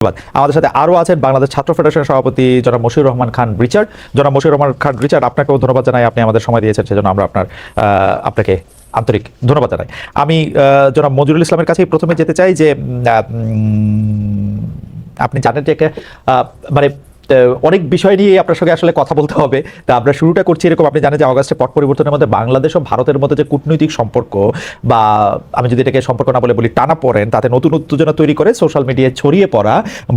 আমাদের সাথে আরো আছেন বাংলাদেশ ছাত্র ফেডারেশনের সভাপতি জনাব মশিউর রহমান খান রিচার্ড। জনাব মশিউর রহমান খান রিচার্ড, আপনাকেও ধন্যবাদ জানাই, আপনি আমাদের সময় দিয়েছেন, সেজন্য আমরা আপনাকে আন্তরিক ধন্যবাদ জানাই। আমি জনাব মঞ্জুরুল ইসলামের কাছেই প্রথমে যেতে চাই যে আপনি জানেন যে মানে অনেক বিষয় নিয়ে আপনার সঙ্গে আসলে কথা বলতে হবে। তা আমরা শুরুটা করছি এরকম, আপনি জানেন যে অগাস্টে পট পরিবর্তনের মধ্যে বাংলাদেশ ও ভারতের মধ্যে যে কূটনৈতিক সম্পর্ক, বা আমি যদি এটাকে সম্পর্ক না বলে বলি টানা পড়েন, তাতে নতুন উত্তেজনা তৈরি করে সোশ্যাল মিডিয়ায় ছড়িয়ে পড়া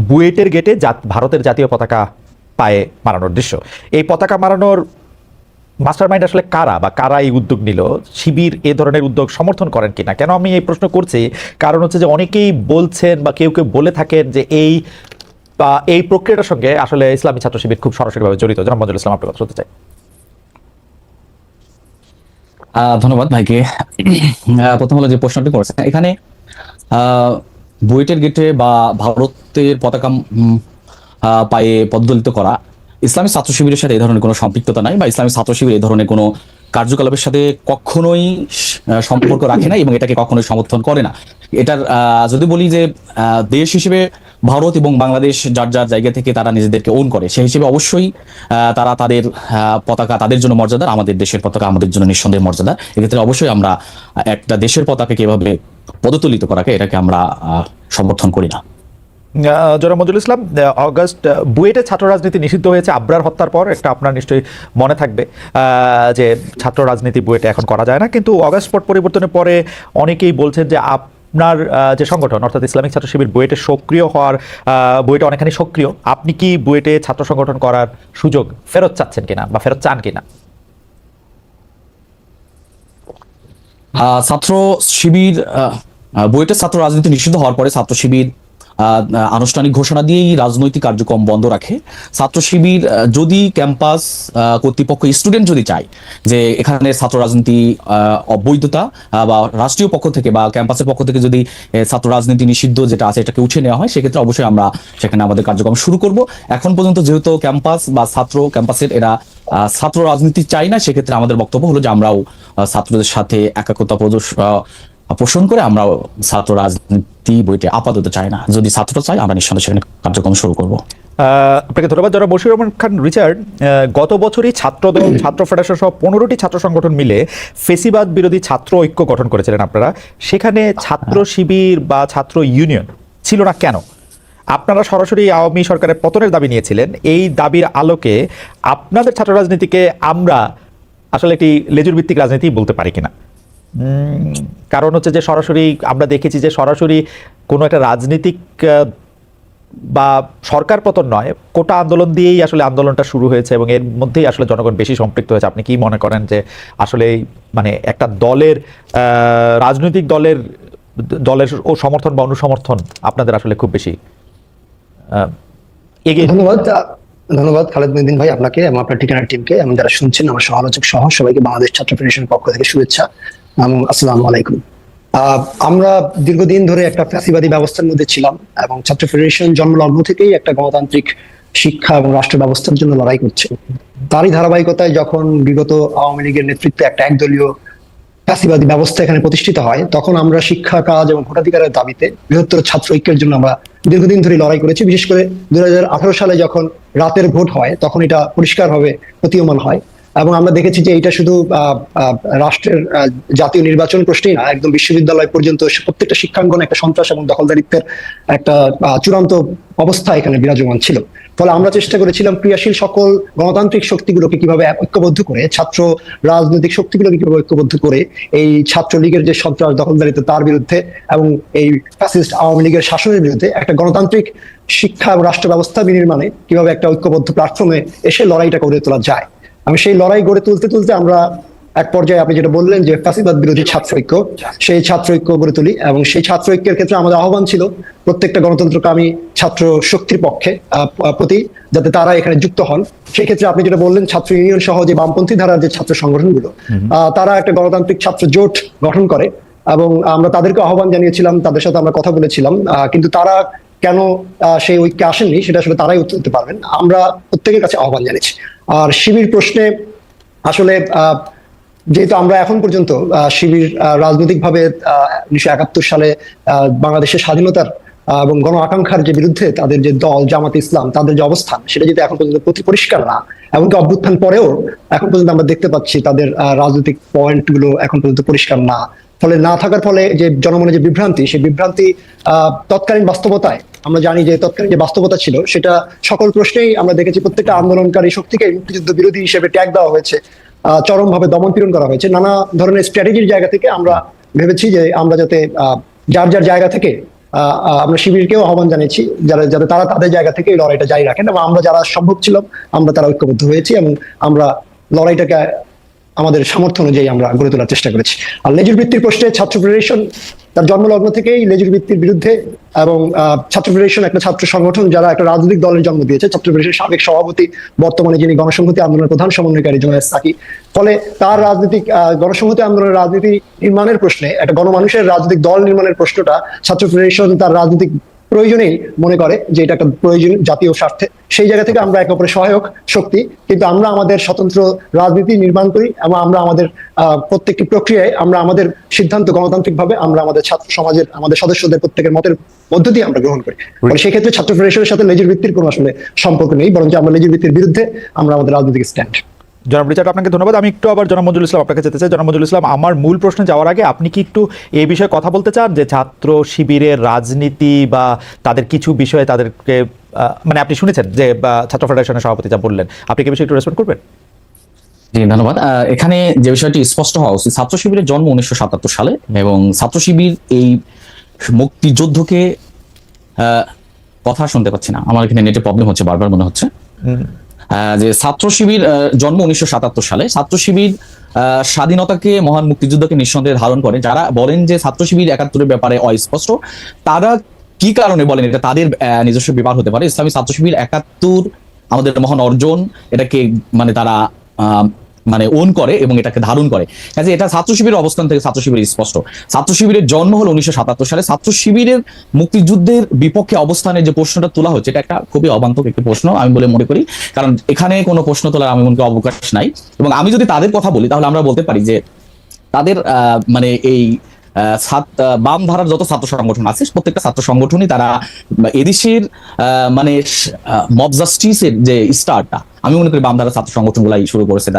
বুয়েটের গেটে ভারতের জাতীয় পতাকা পায়ে মারানোর দৃশ্য। এই পতাকা মারানোর মাস্টারমাইন্ড আসলে কারা, বা কারা এই উদ্যোগ নিল? শিবির এ ধরনের উদ্যোগ সমর্থন করেন কিনা? কেন আমি এই প্রশ্ন করছি, কারণ হচ্ছে যে অনেকেই বলছেন বা কেউ কেউ বলে থাকেন যে এই প্রক্রিয়াটার সঙ্গে আসলে ইসলামী ছাত্র শিবির খুব সরাসরিভাবে জড়িত। জনাব মঞ্জুরুল ইসলাম, আপনার কথা শুনতে চাই। ধন্যবাদ ভাইকে। প্রথম হলো যে প্রশ্নটি করেছেন এখানে, বুয়েটের গেটে বা ভারতের পতাকা পায়ে পদদলিত করা ইসলামী ছাত্র শিবিরের সাথে এই ধরনের কোনো সম্পৃক্ততা নাই, বা ইসলামী ছাত্র শিবির এই ধরনের কোনো কার্যকলাপের সাথে কখনোই সম্পর্ক রাখে না এবং এটাকে কখনোই সমর্থন করে না। এটার যদি বলি যে দেশ হিসেবে ভারত এবং বাংলাদেশ যার যার জায়গা থেকে তারা নিজেদেরকে ওন করে, সেই হিসেবে অবশ্যই তারা তাদের পতাকা তাদের জন্য মর্যাদার, আমাদের দেশের পতাকা আমাদের জন্য নিঃসন্দেহ মর্যাদা। এক্ষেত্রে অবশ্যই আমরা একটা দেশের পতাকাকে এভাবে পদতুলিত করাকে এটাকে আমরা সমর্থন করি না। জনাব মঞ্জুরুল ইসলাম, অগাস্ট বুয়েটে ছাত্র রাজনীতি নিষিদ্ধ হয়েছে আবরার হত্যার পর, একটা আপনার নিশ্চয়ই মনে থাকবে যে ছাত্র রাজনীতি বুয়েটে এখন করা যায় না, কিন্তু অগাস্ট পট পরিবর্তনের পরে অনেকেই বলছেন যে আপনার যে সংগঠন অর্থাৎ ইসলামিক ছাত্র শিবির বুয়েটে সক্রিয় হওয়ার, বুয়েটে অনেকখানি সক্রিয়, আপনি কি বুয়েটে ছাত্র সংগঠন করার সুযোগ ফেরত চাচ্ছেন কিনা বা ফেরত চান কিনা? ছাত্র শিবির বুয়েটের ছাত্র রাজনীতি নিষিদ্ধ হওয়ার পরে ছাত্র শিবির আনুষ্ঠানিক ঘোষণা দিয়েই রাজনৈতিক কার্যক্রম বন্ধ রাখে। ছাত্র শিবির যদি ক্যাম্পাস কর্তৃপক্ষ স্টুডেন্ট যদি চায় যে এখানে ছাত্র রাজনীতি অবৈধতা, বা রাষ্ট্রীয় পক্ষ থেকে বা ক্যাম্পাসের পক্ষ থেকে যদি ছাত্র রাজনীতি নিষিদ্ধ যেটা আছে এটাকে উঠে নেওয়া হয়, সেক্ষেত্রে অবশ্যই আমরা সেখানে আমাদের কার্যক্রম শুরু করব। এখন পর্যন্ত যেহেতু ক্যাম্পাস বা ক্যাম্পাসের এরা ছাত্র রাজনীতি চাই না, সেক্ষেত্রে আমাদের বক্তব্য হলো যে আমরাও ছাত্রদের সাথে একাত্মতা পোষণ করে আমরা ছাত্র রাজনীতি বইতে আপাতত চাই না। যদি ছাত্র চাই আমরা নিঃসন্দেহে সেখানে কার্যক্রম শুরু করব। আপনাকে ধন্যবাদ। জনাব মশিউর রহমান খান রিচার্ড, গত বছরই ছাত্রদল, ছাত্র ফেডারেশন সহ 15টি ছাত্র সংগঠন মিলে ফেসিবাদ বিরোধী ছাত্র ঐক্য গঠন করেছিলেন আপনারা। সেখানে ছাত্র শিবির বা ছাত্র ইউনিয়ন ছিল না কেন? আপনারা সরাসরি আওয়ামী সরকারের পতনের দাবি নিয়েছিলেন। এই দাবির আলোকে আপনাদের ছাত্র রাজনীতিকে আমরা আসলে একটি লেজুর ভিত্তিক রাজনীতি বলতে পারি কিনা? কারণ হচ্ছে যে সরাসরি আমরা দেখেছি যে সরাসরি কোনো একটা রাজনীতিক বা সরকার পতন নয়, কোটা আন্দোলন দিয়েই আসলে আন্দোলনটা শুরু হয়েছে এবং এর মধ্যেই আসলে জনগণ বেশি সম্পৃক্ত হয়েছে। আপনি কি মনে করেন যে আসলে মানে একটা দলের, রাজনৈতিক দলের ও সমর্থন বা অনুসমর্থন আপনাদের আসলে খুব বেশি এগিয়ে? ধন্যবাদ খালেদ মহিউদ্দিন ভাই, আপনাকে এবং আপনার ঠিকানার টিমকে এবং যারা শুনছেন আমার সমালোচক সহ সবাইকে বাংলাদেশ ছাত্র ফেডারেশনের পক্ষ থেকে শুভেচ্ছা এবং আসসালামু আলাইকুম। আমরা দীর্ঘদিন ধরে একটা ফ্যাসিবাদী ব্যবস্থার মধ্যে ছিলাম এবং ছাত্র ফেডারেশন জন্মলগ্ন থেকেই একটা গণতান্ত্রিক শিক্ষা এবং রাষ্ট্র ব্যবস্থার জন্য লড়াই করছে। তারই ধারাবাহিকতায় যখন বিগত আওয়ামী লীগের নেতৃত্বে একটা একদলীয় ফ্যাসিবাদী ব্যবস্থা এখানে প্রতিষ্ঠিত হয়, তখন আমরা শিক্ষা কাজ এবং ভোটাধিকারের দাবিতে বৃহত্তর ছাত্র ঐক্যের জন্য আমরা দীর্ঘদিন ধরে লড়াই করেছি। বিশেষ করে 2018 সালে যখন রাতের ভোট হয় তখন এটা পরিষ্কারভাবে প্রতীয়মান হয় এবং আমরা দেখেছি যে এটা শুধু রাষ্ট্রের জাতীয় নির্বাচন প্রশ্নেই না, একদম বিশ্ববিদ্যালয় পর্যন্ত প্রত্যেকটা শিক্ষাঙ্গনে একটা সন্ত্রাস এবং দখলদারিত্বের একটা চূড়ান্ত অবস্থা এখানে বিরাজমান ছিল। ফলে আমরা চেষ্টা করেছিলাম ক্রিয়াশীল সকল গণতান্ত্রিক শক্তিগুলোকে কিভাবে ঐক্যবদ্ধ করে, ছাত্র রাজনৈতিক শক্তিগুলোকে কিভাবে ঐক্যবদ্ধ করে এই ছাত্র লীগের যে সন্ত্রাস দখলদারিত্ব তার বিরুদ্ধে এবং এই ফ্যাসিস্ট আওয়ামী লীগের শাসনের বিরুদ্ধে একটা গণতান্ত্রিক শিক্ষা এবং রাষ্ট্র ব্যবস্থা বিনির্মাণে কিভাবে একটা ঐক্যবদ্ধ প্ল্যাটফর্মে এসে লড়াইটা গড়ে তোলা যায়। আমি সেই লড়াই গড়ে তুলতে তুলতে আমরা এক পর্যায়ে আপনি যেটা বললেন যে ফ্যাসিবাদ বিরোধী ছাত্র ঐক্য, সেই ছাত্র ঐক্য গড়ে তুলি এবং সেই ছাত্র ঐক্যের ক্ষেত্রে আমাদের আহ্বান ছিল প্রত্যেকটা গণতন্ত্রকামী ছাত্র শক্তির পক্ষে প্রতি যাতে তারা এখানে যুক্ত হন। সেই ক্ষেত্রে আপনি যেটা বললেন ছাত্র ইউনিয়ন সহ যে বামপন্থী ধারার যে ছাত্র সংগঠনগুলো, তারা একটা গণতান্ত্রিক ছাত্র জোট গঠন করে এবং আমরা তাদেরকে আহ্বান জানিয়েছিলাম, তাদের সাথে আমরা কথা বলেছিলাম, কিন্তু তারা কেন সেই ঐক্যে আসেননি সেটা আসলে তারাই উত্তর দিতে পারবেন। আমরা প্রত্যেকের কাছে আহ্বান জানিয়েছি। আর শিবির প্রশ্নে আসলে যেহেতু আমরা এখন পর্যন্ত শিবির রাজনৈতিকভাবে 1971 সালে বাংলাদেশের স্বাধীনতার এবং গণ আকাঙ্ক্ষার যে বিরুদ্ধে তাদের যে দল জামাত ইসলাম, তাদের যে অবস্থান, সেটা যদি এখন পর্যন্ত পরিষ্কার না, এমনকি অভ্যুত্থান পরেও এখন পর্যন্ত আমরা দেখতে পাচ্ছি তাদের রাজনৈতিক পয়েন্ট গুলো এখন পর্যন্ত পরিষ্কার না, ফলে না থাকার ফলে যে জনমনে যে বিভ্রান্তি, সেই বিভ্রান্তি তৎকালীন বাস্তবতায় আমরা জানি যে তৎকালীন যে বাস্তবতা ছিল সেটা সকল প্রশ্নেই আমরা দেখেছি প্রত্যেকটা আন্দোলনকারী শক্তিকে মুক্তিযুদ্ধ বিরোধী হিসেবে ট্যাগ দেওয়া হয়েছে, চরমভাবে দমন পীড়ন করা হয়েছে। নানা ধরনের স্ট্র্যাটেজির জায়গা থেকে আমরা ভেবেছি যে আমরা যাতে যার যার জায়গা থেকে আমরা শিবিরকেও আহ্বান জানিয়েছি যাতে তারা তাদের জায়গা থেকে এই লড়াইটা জারি রাখেন, এবং আমরা যারা সম্ভব ছিলাম আমরা তারা ঐক্যবদ্ধ হয়েছি এবং আমরা লড়াইটাকে আমাদের সামর্থ্য অনুযায়ী আমরা গড়ে তোলার চেষ্টা করেছি। আর লেজুর ভিত্তির প্রশ্নে ছাত্র ফেডারেশন তার জন্মলগ্ন থেকেই লেজুর ভিত্তির বিরুদ্ধে, এবং ছাত্র ফেডারেশন একটা ছাত্র সংগঠন যারা একটা রাজনৈতিক দলের জন্ম দিয়েছে। ছাত্র ফেডারেশনের সাবেক সভাপতি বর্তমানে যিনি গণসংহতি আন্দোলনের প্রধান সমন্বয়কারী জুনায়েদ সাকি, ফলে তার রাজনৈতিক গণসংহতি আন্দোলনের রাজনীতি নির্মাণের প্রশ্নে, একটা গণমানুষের রাজনৈতিক দল নির্মাণের প্রশ্নটা ছাত্র ফেডারেশন তার রাজনৈতিক প্রয়োজনেই মনে করে যে এটা একটা প্রয়োজন জাতীয় স্বার্থে। সেই জায়গা থেকে আমরা একে অপরের সহায়ক শক্তি, কিন্তু আমরা আমাদের স্বতন্ত্র রাজনীতি নির্মাণ করি এবং আমরা আমাদের প্রত্যেকটি প্রক্রিয়ায় আমরা আমাদের সিদ্ধান্ত গণতান্ত্রিকভাবে আমরা আমাদের ছাত্র সমাজের আমাদের সদস্যদের প্রত্যেকের মতের মধ্য দিয়ে আমরা গ্রহণ করি। সেক্ষেত্রে ছাত্র ফেডারেশনের সাথে লেজুর ভিত্তির কোনো আসলে সম্পর্ক নেই, বরং আমরা লেজুর ভিত্তির বিরুদ্ধে আমরা আমাদের রাজনৈতিক স্ট্যান্ড। জনাব রিচার্ড, আপনাকে ধন্যবাদ। আমি একটু আবার জনাব মঞ্জুরুল ইসলাম আপনাকে যেতে চাই। জনাব মঞ্জুরুল ইসলাম, আমার মূল প্রশ্নে যাওয়ার আগে আপনি কি একটু এই বিষয়ে কথা বলতে চান যে ছাত্র শিবিরের রাজনীতি বা তাদের কিছু বিষয়ে তাদেরকে মানে আপনি শুনেছেন যে ছাত্র ফেডারেশনের সভাপতি যা বললেন, আপনি কি বিষয়ে একটু রেসপন্ড করবেন? জি ধন্যবাদ। এখানে যে বিষয়টি স্পষ্ট হওয়া উচিত, ছাত্র শিবিরের জন্ম 1977 সালে এবং ছাত্র শিবির এই মুক্তিযুদ্ধকে কথা শুনতে পাচ্ছি না, আমার এখানে নেটে প্রবলেম হচ্ছে, বারবার মনে হচ্ছে যে ছাত্র শিবির জন্ম 1977 সালে। ছাত্র শিবির স্বাধীনতাকে, মহান মুক্তিযুদ্ধকে নিঃসন্দেহে ধারণ করে। যারা বলেন যে ছাত্র শিবির 71-এর ব্যাপারে অস্পষ্ট, তারা কি কারণে বলেন এটা তাদের নিজস্ব ব্যাপার হতে পারে। ইসলামী ছাত্র শিবির 71 আমাদের মহান অর্জন, এটাকে মানে তারা মানে ওন করে এবং এটাকে ধারণ করে। কাজে এটা ছাত্র শিবিরের অবস্থান থেকে ছাত্র শিবির স্পষ্ট। ছাত্র শিবিরের জন্ম হলো 1977 সালে। ছাত্র শিবিরের মুক্তিযুদ্ধের বিপক্ষে অবস্থানের যে প্রশ্নটা তোলা হচ্ছে, এটা একটা খুবই অবান্তর একটি প্রশ্ন আমি বলে মনে করি, কারণ এখানে কোনো প্রশ্ন তোলার আমি মনে করি অবকাশ নাই। এবং আমি যদি তাদের কথা বলি তাহলে আমরা বলতে পারি যে তাদের মানে এই বাম ধারার যত ছাত্র সংগঠন আছে প্রত্যেকটা ছাত্র সংগঠনই তারা এদেশের মানে মব জাস্টিসের যে স্টার্টটা আমি মনে করি বাম ধারার ছাত্র সংগঠনগুলাই শুরু করেছে।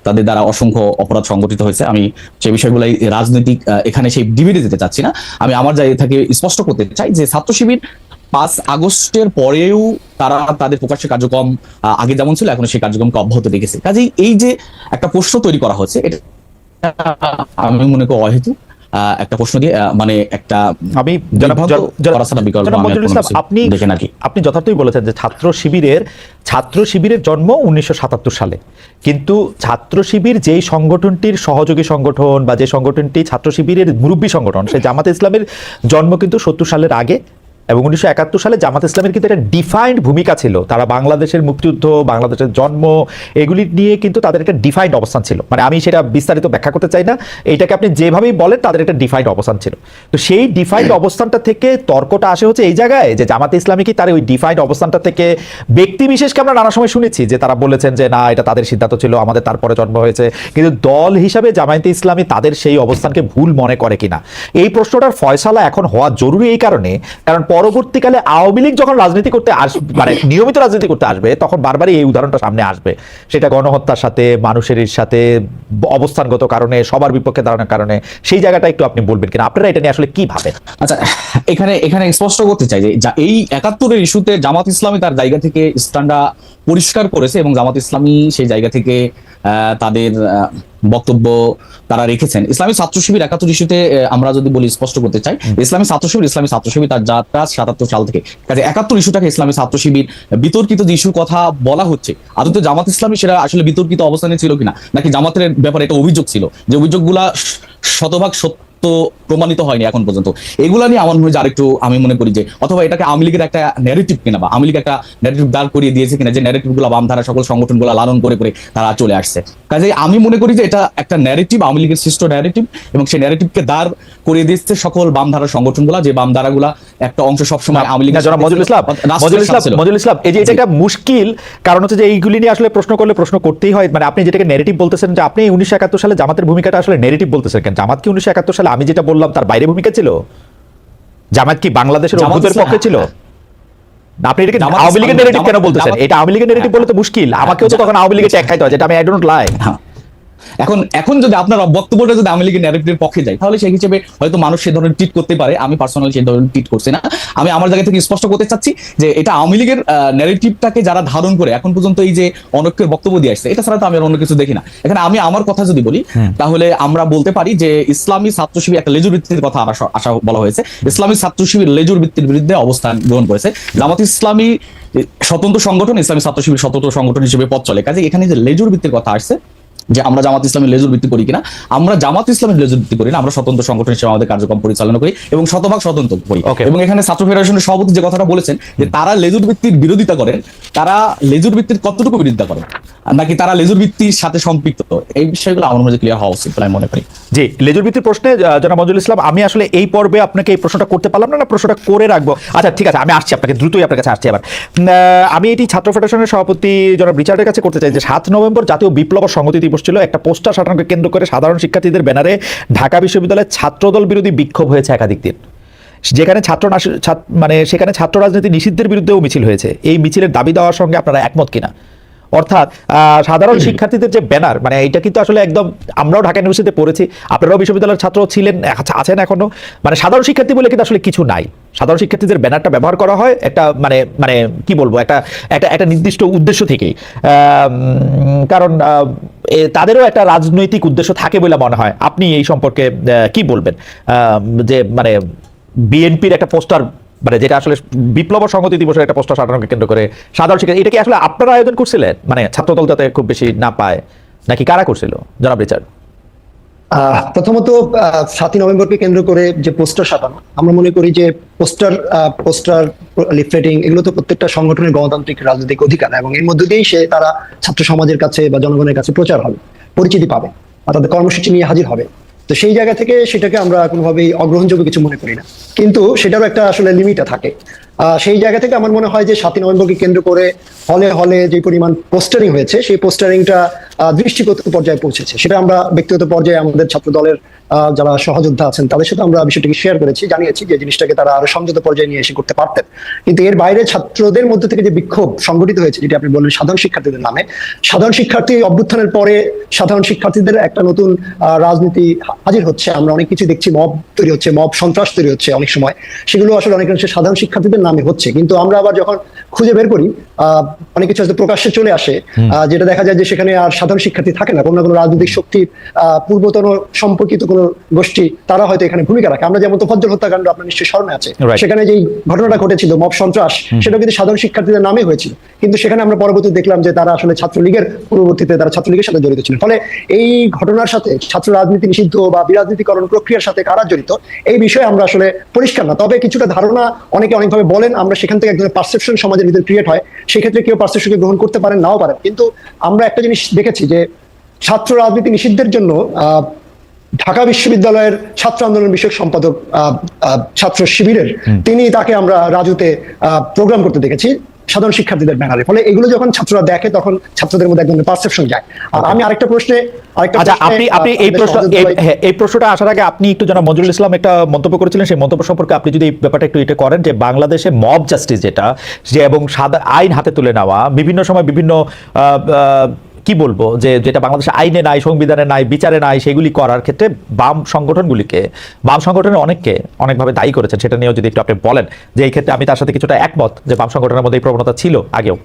তাদের দ্বারা অসংখ্য অপরাধ সংগঠিত হয়েছে। আমি সেই বিষয়গুলাই রাজনৈতিক এখানে সেই ডিবেটে যেতে চাচ্ছি না। আমি আমার জায়গা থেকে স্পষ্ট করতে চাই যে ছাত্র শিবির 5 আগস্টের পরেও তারা তাদের প্রকাশ্যে কার্যক্রম আগে যেমন ছিল এখন সেই কার্যক্রমকে অব্যাহত রেখেছে। কাজেই এই যে একটা প্রশ্ন তৈরি করা হচ্ছে, এটা আমি মনে করি অহেতুক একটা প্রশ্ন দিয়ে মানে একটা আমি আপনি যথার্থই বলেছেন যে ছাত্র শিবিরের জন্ম 1977 সালে, কিন্তু ছাত্র শিবির যেই সংগঠনটির সহযোগী সংগঠন বা যে সংগঠনটি ছাত্র শিবিরের মুরব্বী সংগঠন, সে জামাতে ইসলামের জন্ম কিন্তু 70 সালের আগে, এবং 1971 সালে জামাত ইসলামের কিন্তু একটা ডিফাইন্ড ভূমিকা ছিল। তারা বাংলাদেশের মুক্তিযুদ্ধ, বাংলাদেশের জন্ম, এগুলি নিয়ে কিন্তু তাদের একটা ডিফাইন্ড অবস্থান ছিল। মানে আমি সেটা বিস্তারিত ব্যাখ্যা করতে চাই না, এইটাকে আপনি যেভাবেই বলেন তাদের একটা ডিফাইন্ড অবস্থান ছিল। তো সেই ডিফাইন্ড অবস্থানটা থেকে তর্কটা আসে হচ্ছে এই জায়গায় যে জামাত ইসলামী কি তার ওই ডিফাইন্ড অবস্থানটা থেকে ব্যক্তি বিশেষকে আমরা নানা সময় শুনেছি যে তারা বলেছেন যে না, এটা তাদের সিদ্ধান্ত ছিল, আমাদের তারপরে জন্ম হয়েছে, কিন্তু দল হিসাবে জামায়াতে ইসলামী তাদের সেই অবস্থানকে ভুল মনে করে কিনা, এই প্রশ্নটার ফয়সালা এখন হওয়া জরুরি। এই কারণে, কারণ পরবর্তীকালে আওয়ামী লীগ যখন রাজনীতি করতে আসবে, মানে নিয়মিত রাজনীতি করতে আসবে, তখন বারবারই এই উদাহরণটা সামনে আসবে। সেটা গণহত্যার সাথে, মানুষের সাথে অবস্থানগত কারণে, সবার বিপক্ষে দাঁড়ানোর কারণে। সেই জায়গাটা একটু আপনি বলবেন কিনা, আপনারা এটা নিয়ে আসলে কি ভাবেন? আচ্ছা, এখানে স্পষ্ট করতে চাই যে এই 71-এর ইস্যুতে জামাত ইসলামী তার জায়গা থেকে স্ট্যান্ডটা পরিষ্কার করেছে এবং জামাত ইসলামী সেই জায়গা থেকে তাদের বক্তব্য তারা রেখেছেন। ইসলামী ছাত্র শিবির 71 ইস্যুতে আমরা যদি বলি স্পষ্ট করতে চাই, ইসলামী ছাত্র শিবির তার যাত্রা 77 সাল থেকে। কাজে 71 ইস্যুটাকে ইসলামী ছাত্র শিবির বিতর্কিত যে ইস্যুর কথা বলা হচ্ছে, আদতে জামাত ইসলামী সেটা আসলে বিতর্কিত অবস্থানে ছিল কিনা, নাকি জামাতের ব্যাপারে একটা অভিযোগ ছিল, যে অভিযোগগুলা শতভাগ সত্য প্রমাণিত হয়নি এখন পর্যন্ত। এগুলা নিয়ে আমার মনে হয় আরেকটু আমি মনে করি যে অথবা এটাকে আওয়ামী লীগের একটা ন্যারেটিভ কিনা, বা আওয়ামী লীগ একটা ন্যারেটিভ দাঁড় করিয়ে দিয়েছে কিনা, যে ন্যারেটিভ গুলো বাম ধারা সকল সংগঠনগুলো লালন করে তারা চলে আসছে। কাজে আমি মনে করি যে এটা একটা ন্যারেটিভ, আওয়ামী লীগের সৃষ্ট ন্যারেটিভ, এবং সেই ন্যারেটিভকে দাঁড় করিয়ে দিচ্ছে সকল বাম ধারার সংগঠনগুলো, যে বাম ধারাগুলা একটা অংশ সবসময় আওয়ামী লীগের। মজুল ইসলাম, এই যে এটা একটা মুশকিল কারণ হচ্ছে যে এইগুলি নিয়ে আসলে প্রশ্ন করলে প্রশ্ন করতেই হয়। মানে আপনি যেটাকে ন্যারেটিভ বলতেছেন, যে আপনি 1971 সালে জামাতের ভূমিকাটা আসলে ন্যারেটিভ বলতেছেন কেন? জামাত কি 1971 সালে আমি যেটা বললাম তার বাইরে ভূমিকা ছিল? জামায়াত কি বাংলাদেশের জামাত অভ্যুত্থানের ইসলাম- পক্ষে ছিল? না, আপনি এটাকে জামাত আওয়ামী লীগের ইসলাম- নেগেটিভ কেন জামাত- বলতেছেন? এটা আওয়ামী লীগের নেগেটিভ বলে তো মুশকিল, আমাকেও তো তখন আওয়ামী লীগের ট্যাগ খাইতে হয়, যেটা আমি আই ডোন্ট লাই। হ্যাঁ। এখন যদি আপনার বক্তব্যটা যদি আওয়ামী লীগের ন্যারেটিভের পক্ষে যায়, তাহলে সেই হিসেবে হয়তো মানুষ সে ধরনের ট্রিট করতে পারে। আমি পার্সোনালি সেই ধরনের ট্রিট করছি না। আমি আমার জায়গা থেকে স্পষ্ট করতে চাচ্ছি যে এটা আওয়ামী লীগের ন্যারেটিভটাকে যারা ধারণ করে এখন পর্যন্ত এই যে অনৈক্যের বক্তব্য দিয়ে আসছে, এটা ছাড়া তো আমি আর অন্য কিছু দেখি না। এখানে আমি আমার কথা যদি বলি, তাহলে আমরা বলতে পারি যে ইসলামী ছাত্র শিবির একটা লেজুর ভিত্তির কথা আশা বলা হয়েছে। ইসলামী ছাত্র শিবির লেজুর ভিত্তির বিরুদ্ধে অবস্থান গ্রহণ করেছে। জামাত ইসলামী স্বতন্ত্র সংগঠন, ইসলামী ছাত্র শিবির স্বতন্ত্র সংগঠন হিসেবে পথ চলে। কাজে এখানে যে লেজুর ভিত্তির কথা আসছে, যে আমরা জামাত ইসলামের লেজুর ভিত্তি করি কিনা, আমরা জামাত ইসলামের লেজুর ভিত্তি করি না, আমরা স্বতন্ত্র সংগঠন হিসেবে আমাদের কার্যক্রম পরিচালনা করি এবং শতভাগ স্বতন্ত্র করি। Okay. এবং এখানে ছাত্র ফেডারেশনের সভাপতি যে কথাটা বলেছেন যে তারা লেজুর ভিত্তির বিরোধিতা করেন, তারা লেজুর ভিত্তির কতটুকু বিরোধিতা করেন, নাকি তারা লেজুর ভিত্তির সাথে সম্পৃক্ত, এই বিষয়গুলো আমার মধ্যে ক্লিয়ার হওয়া উচিত বলে আমি মনে করি। জি, লেজুর ভিত্তির প্রশ্নে জনাব মঞ্জুরুল ইসলাম, আমি আসলে এই পর্বে আপনাকে এই প্রশ্নটা করতে পারলাম না, প্রশ্নটা করে রাখবো। আচ্ছা ঠিক আছে, আমি আসছি আপনাকে, দ্রুতই আপনার কাছে আসছি আবার। আমি এটি ছাত্র ফেডারেশনের সভাপতি জনাব রিচার্ডের কাছে করতে চাই যে 7 নভেম্বর জাতীয় বিপ্লব ও সংহতি দিবস ছিল। একটা পোস্টার সাটানোকে কেন্দ্র করে সাধারণ শিক্ষার্থীদের ব্যানারে ঢাকা বিশ্ববিদ্যালয়ের ছাত্রদল বিরোধী বিক্ষোভ হয়েছে একাধিক দিন, যেখানে সেখানে ছাত্র রাজনীতি নিষিদ্ধের বিরুদ্ধেও মিছিল হয়েছে। এই মিছিলের দাবি দেওয়ার সঙ্গে আপনারা একমত কিনা? অর্থাৎ সাধারণ শিক্ষার্থীদের যে ব্যানার, এটা কিন্তু আসলে একদম, আমরাও ঢাকা ইউনিভার্সিটিতে পড়েছি, আপনারাও বিশ্ববিদ্যালয়ের ছাত্র ছিলেন, আছেন এখনো, সাধারণ শিক্ষার্থী বলে কিন্তু আসলে কিছু নাই। সাধারণ শিক্ষার্থীদের ব্যানারটা ব্যবহার করা হয় একটা কি বলবো, একটা নির্দিষ্ট উদ্দেশ্য থেকেই, কারণ তাদেরও একটা রাজনৈতিক উদ্দেশ্য থাকে বলে মনে হয়। আপনি এই সম্পর্কে কি বলবেন, যে বিএনপির একটা পোস্টার, যেটা আসলে বিপ্লব ও সংহতি দিবসের একটা পোস্টার সাধারণকে কেন্দ্র করে সাধারণ শিক্ষা, এটা কি আসলে আপনারা আয়োজন করছিলেন, ছাত্রদল যাতে খুব বেশি না পায়, নাকি কারা করছিল জনাব রিচার্ড? প্রথমত 7ই নভেম্বরকে কেন্দ্র করে যে পোস্টার সাটানো, আমরা মনে করি যে পোস্টার লিফলেটিং এগুলো তো প্রত্যেকটা সংগঠনের গণতান্ত্রিক রাজনৈতিক অধিকার, এবং এর মধ্য দিয়েই তারা ছাত্র সমাজের কাছে বা জনগণের কাছে প্রচার হবে, পরিচিতি পাবে, আর তাদের কর্মসূচি নিয়ে হাজির হবে। তো সেই জায়গা থেকে সেটাকে আমরা কোনোভাবেই অগ্রহণযোগ্য কিছু মনে করি না, কিন্তু সেটারও একটা আসলে লিমিটটা থাকে। সেই জায়গা থেকে আমার মনে হয় যে 7ই নভেম্বরকে কেন্দ্র করে হলে হলে যে পরিমাণ পোস্টারিং হয়েছে, সেই পোস্টারিংটা দৃষ্টিগত পর্যায়ে পৌঁছেছে। সেটা আমরা ব্যক্তিগত পর্যায়ে আমাদের ছাত্র দলের যারা সহযোদ্ধা আছেন তাদের সাথে আমরা বিষয়টিকে শেয়ার করেছি, জানিয়েছি যে জিনিসটাকে তারা আরো সংযত পর্যায়ে নিয়ে এসে করতে পারতেন। কিন্তু এর বাইরে ছাত্রদের মধ্যে থেকে যে বিক্ষোভ সংগঠিত হয়েছে, যেটা আপনি বললেন সাধারণ শিক্ষার্থীদের নামে, সাধারণ শিক্ষার্থী অভ্যুত্থানের পরে সাধারণ শিক্ষার্থীদের একটা নতুন রাজনীতি হাজির হচ্ছে। আমরা অনেক কিছু দেখছি, মব তৈরি হচ্ছে, মব সন্ত্রাস তৈরি হচ্ছে অনেক সময়, সেগুলো আসলে অনেকাংশে সাধারণ শিক্ষার্থীদের নামে হচ্ছে। কিন্তু আমরা আবার যখন খুঁজে বের করি, অনেক কিছু হয়তো প্রকাশ্যে চলে আসে, যেটা দেখা যায় যে সেখানে আর সাধারণ শিক্ষার্থী থাকে না, কোনো না কোনো রাজনৈতিক শক্তির পূর্বতন সম্পর্কিত কোনো গোষ্ঠী তারা হয়তো এখানে ভূমিকা রাখে। আমরা যেমন তোফাজ্জল হত্যাকাণ্ড আপনার নিশ্চয়ই স্মরণে আছে, সেখানে যেই ঘটনাটা ঘটেছিল মব সন্ত্রাস, সেটা কিন্তু সাধারণ শিক্ষার্থীদের নামে হয়েছিল, কিন্তু সেখানে আমরা পরবর্তীতে দেখলাম যে তারা আসলে ছাত্রলীগের পূর্ববর্তীতে তারা ছাত্রলীগের সাথে জড়িত ছিলেন। ফলে এই ঘটনার সাথে ছাত্র রাজনীতি নিষিদ্ধ বা বিরাজনীতিকরণ প্রক্রিয়ার সাথে কারা জড়িত, এই বিষয়ে আমরা আসলে পরিষ্কার না। তবে কিছুটা ধারণা অনেকে অনেকভাবে বলেন, আমরা সেখান থেকে একজনের পারসেপশন সমাজের ভিতরে ক্রিয়েট হয়, সেক্ষেত্রে কেউ পারসেপশনকে গ্রহণ করতে পারেন, নাও পারেন। কিন্তু আমরা একটা জিনিস দেখেছি যে ছাত্র রাজনীতি নিষিদ্ধের জন্য ঢাকা বিশ্ববিদ্যালয়ের ছাত্র আন্দোলন বিষয়ক সম্পাদক ছাত্র শিবিরের তাকে আমরা রাজুতে প্রোগ্রাম করতে দেখেছি সাধারণ শিক্ষার্থীদের ব্যানারে। ফলে এগুলো যখন ছাত্ররা দেখে তখন ছাত্রদের মধ্যে এক ধরনের পারসেপশন যায়। আর আমি আরেকটা প্রশ্নে আপনি এই প্রশ্নটা আসার আগে আপনি একটু জনাব মঞ্জুরুল ইসলাম একটা মন্তব্য করেছিলেন, সেই মন্তব্য সম্পর্কে আপনি যদি এই ব্যাপারটা একটু এটা করেন, যে বাংলাদেশে মব জাস্টিস যেটা, যে এবং সাদা আইন হাতে তুলে নেওয়া, বিভিন্ন সময় বিভিন্ন কি বলবো, যেটা বাংলাদেশে আইনে নাই, সংবিধানে নাই, বিচারে নাই, সেগুলি করার ক্ষেত্রে বাম সংগঠনের অনেককে অনেকভাবে দায়ী করেছেন। সেটা নিয়েও যদি একটু আপনি বলেন, যে এই ক্ষেত্রে আমি তার সাথে কিছুটা একমত যে বাম সংগঠনের মধ্যে এই প্রবণতা ছিল আগেও।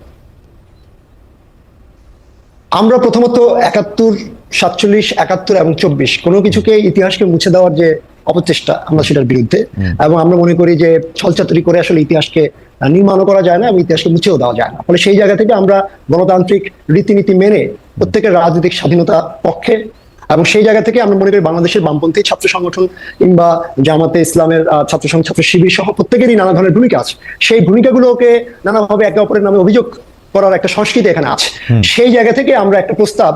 আমরা প্রথমত 71, 47, 71 এবং 24 কোনো কিছুকে ইতিহাসকে মুছে দেওয়ার যে অপচেষ্টা, আমরা সেটার বিরুদ্ধে। এবং আমরা মনে করি যে ছলচাতুরি করে আসলে ইতিহাসকে নির্মাণও করা যায় না এবং ইতিহাসকে মুছেও দেওয়া যায় না। ফলে সেই জায়গা থেকে আমরা গণতান্ত্রিক রীতিনীতি মেনে প্রত্যেকের রাজনৈতিক স্বাধীনতা পক্ষে, এবং সেই জায়গা থেকে আমরা মনে করি বাংলাদেশের বামপন্থী ছাত্র সংগঠন কিংবা জামাতে ইসলামের ছাত্র সংঘ, ছাত্র শিবির সহ প্রত্যেকেরই নানা ধরনের ভূমিকা আছে। সেই ভূমিকাগুলোকে নানাভাবে একে অপরের নামে অভিযোগ করার একটা সংস্কৃতি এখানে আছে। সেই জায়গা থেকে আমরা একটা প্রস্তাব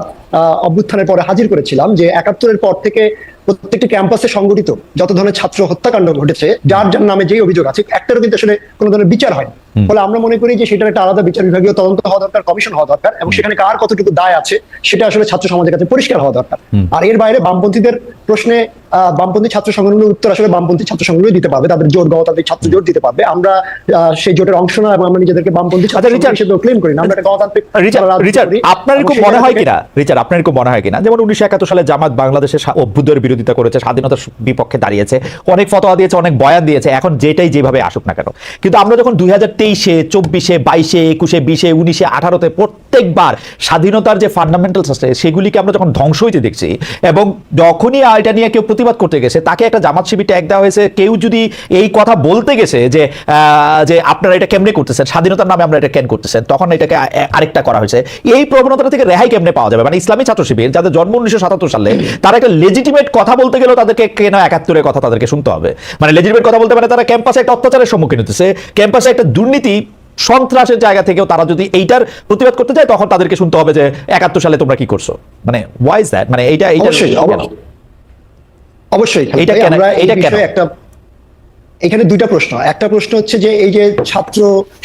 অভ্যুত্থানের পরে হাজির করেছিলাম যে 71-এর পর থেকে প্রত্যেকটি ক্যাম্পাসে সংগঠিত যত ধরনের ছাত্র হত্যাকাণ্ড ঘটেছে, যার যার নামে যেই অভিযোগ আছে, একটারও কিন্তু আসলে কোনো ধরনের বিচার হয়। ফলে আমরা মনে করি যে সেটার একটা আলাদা বিচার বিভাগীয় তদন্ত হওয়া দরকার, কমিশন হওয়া দরকার, এবং সেখানে কার কতটুকু দায় আছে সেটা আসলে ছাত্র সমাজের কাছে পরিষ্কার হওয়া দরকার। আর এর বাইরে বামপন্থীদের প্রশ্নে বামপন্থী ছাত্র সংগঠনের উত্তর আসলে বামপন্থী ছাত্র সংগঠন দিতে পারবে, তাদের জোট গণতান্ত্রিক ছাত্র জোট দিতে পারবে। আমরা সেই জোটের অংশ না এবং আমরা নিজেদেরকে বামপন্থী ছাত্র সংগঠন হিসেবে ক্লেম করি না, আমরা একটা গণতান্ত্রিক আপনার খুব মনে হয় কিনা আপনার খুব মনে হয় কিনা যেমন 1971 সালে জামাত বাংলাদেশের অভ্যুদয়ের বিরোধিতা করেছে, স্বাধীনতার বিপক্ষে দাঁড়িয়েছে, অনেক ফতোয়া দিয়েছে, অনেক বয়ান দিয়েছে, এখন যেটাই যেভাবে আসুক না কেন, কিন্তু আমরা যখন 2023-এ 24-এ 22-এ 21-এ 20-এ 19-এ 18-তে প্রত্যেকবার স্বাধীনতার যে ফান্ডামেন্টালস আছে সেগুলিকে আমরা যখন ধ্বংস হইতে দেখছি এবং যখনই এটা নিয়ে কেউ প্রতিবাদ করতে গেছে তাকে একটা জামাত শিবির ট্যাগ দেওয়া হয়েছে, কেউ যদি এই কথা বলতে গেছে যে যে আপনারা এটা কেমনে করতেছেন, স্বাধীনতার নামে আমরা এটা কেন করতেছেন, তখন এটাকে আরেকটা করা হয়েছে। এই প্রবণতা থেকে রেহাই কেমনে পাওয়া যাবে? মানে ইসলামী ছাত্র শিবির যাদের জন্ম 1977 সালে, তারা একটা লেজিটিমেট কথা বলতে গেলেও তাদেরকে কেন 71-এর কথা তাদেরকে শুনতে হবে? মানে লেজিটিমেট কথা বলতে মানে তারা ক্যাম্পাসে একটা অত্যাচারের সম্মুখীন হতেছে, ক্যাম্পাসে একটা দুর্নীতি সন্ত্রাসের জায়গা থেকেও তারা যদি এইটার প্রতিবাদ করতে যায় তখন তাদেরকে শুনতে হবে যে 71 সালে তোমরা কি করছো। মানে হোয়াই ইজ দ্যাট? মানে এইটা অবশ্যই এটা কেন? আমরা এই এটা কেন? বিষয়ে একটা এখানে দুইটা প্রশ্ন। একটা প্রশ্ন হচ্ছে যে এই যে ছাত্র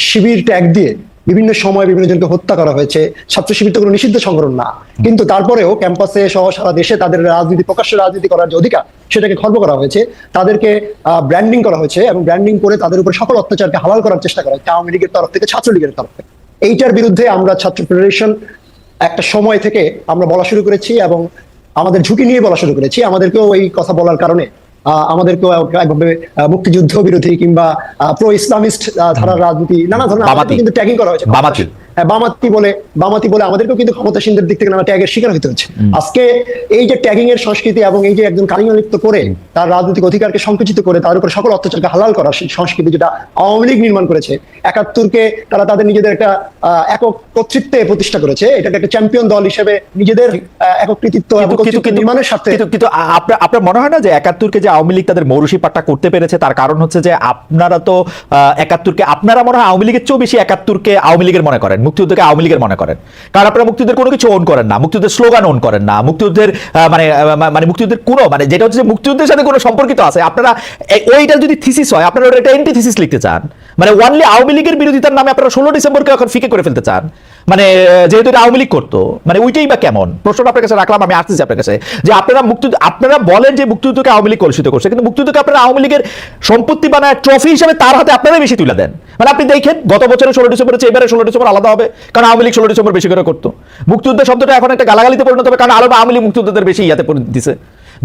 শিবির ট্যাগ দিয়ে বিভিন্ন সময় বিভিন্ন জনকে হত্যা করা হয়েছে, ছাত্র শিবির তো কোনো নিষিদ্ধ সংগঠন না, কিন্তু তারপরেও ক্যাম্পাসে সহ সারা দেশে তাদের রাজনীতি, প্রকাশ্য রাজনীতি করার যে অধিকার সেটাকে খর্ব করা হয়েছে, তাদেরকে ব্র্যান্ডিং করা হয়েছে এবং ব্র্যান্ডিং করে তাদের উপর সকল অত্যাচারকে হালাল করার চেষ্টা করা হয়েছে আওয়ামী লীগের তরফ থেকে, ছাত্রলীগের তরফ থেকে। এইটার বিরুদ্ধে আমরা ছাত্র ফেডারেশন একটা সময় থেকে আমরা বলা শুরু করেছি এবং আমাদের ঝুঁকি নিয়ে বলা শুরু করেছি। আমাদেরকেও এই কথা বলার কারণে আমাদেরকেও একভাবে মুক্তিযুদ্ধ বিরোধী কিংবা প্রো ইসলামিস্ট ধারার রাজনীতি নানা ধরনের কিন্তু ট্যাগিং করা হয়েছে। বামাতি বলে আমাদেরকেও কিন্তু ক্ষমতাসীনদের দিক থেকে নানা ট্যাগের শিকার হতে হচ্ছে। আজকে এই যে ট্যাগিং এর সংস্কৃতি এবং এই যে একজন কালিমালিপ্ত করে তার রাজনৈতিক অধিকারকে সংকুচিত করে তার উপর সকল অত্যাচারকে হালাল করার সেই সংস্কৃতি যেটা আওয়ামী লীগ নির্মাণ করেছে, 71-কে তারা তাদের নিজেদের একটা একক কর্তৃত্বে প্রতিষ্ঠা করেছে, এটাকে একটা চ্যাম্পিয়ন দল হিসেবে নিজেদের একক কৃতিত্ব এবং কর্তৃত্ব নির্মাণের স্বার্থে। কিন্তু আপনার মনে হয় না যে 71-কে যে আওয়ামী লীগ তাদের মৌরুষি পাট্টা করতে পেরেছে তার কারণ হচ্ছে যে আপনারা তো 71-কে আপনারা মনে হয় আওয়ামী লীগের চেয়েও বেশি 71-কে আওয়ামী লীগের মনে করেন, মুক্তিযুদ্ধকে আওয়ামী লীগের মনে করেন, কারণ আপনারা মুক্তিযুদ্ধের কোনো কিছু ওন করেন না, মুক্তিযুদ্ধের স্লোগান ওন করেন না, মুক্তিযুদ্ধের মানে মুক্তিযুদ্ধের কোনো মানে যেটা হচ্ছে যে মুক্তিযুদ্ধের সাথে কোনো সম্পর্কিত আছে আপনারা ওইটা যদি থিসিস হয় আপনারা ওটা এন্টি থিসিস লিখতে চান, মানে ওয়ানলি আওয়ামী লীগের বিরোধিতার নামে আপনারা 16 ডিসেম্বরকে এখন ফিকে করে ফেলতে চান, মানে যেহেতু এটা আওয়ামী লীগ করতো, মানে ওইটাই বা কেমন? প্রশ্নটা আপনার কাছে রাখলাম, আমি আসতেছি আপনার কাছে যে আপনারা বলেন যে মুক্তিযুদ্ধকে আওয়ামী লীগ কলুষিত করছে, কিন্তু মুক্তিযুদ্ধকে আপনারা আওয়ামী লীগের সম্পত্তি বানায় ট্রফি হিসেবে তার হাতে আপনারা বেশি তুলে দেন। মানে আপনি দেখেন গত বছরের 16 ডিসেম্বরের চেয়ে এবারে 16 ডিসেম্বর আলাদা হবে, কারণ আওয়ামী লীগ 16 ডিসেম্বর বেশি করে করতো। মুক্তিযুদ্ধ শব্দটা এখন একটা গালাগালিতে পরিণত হবে, কারণ আওয়ামী লীগ মুক্তিযুদ্ধের বেশি ইয়াতে পরিণত দিছে।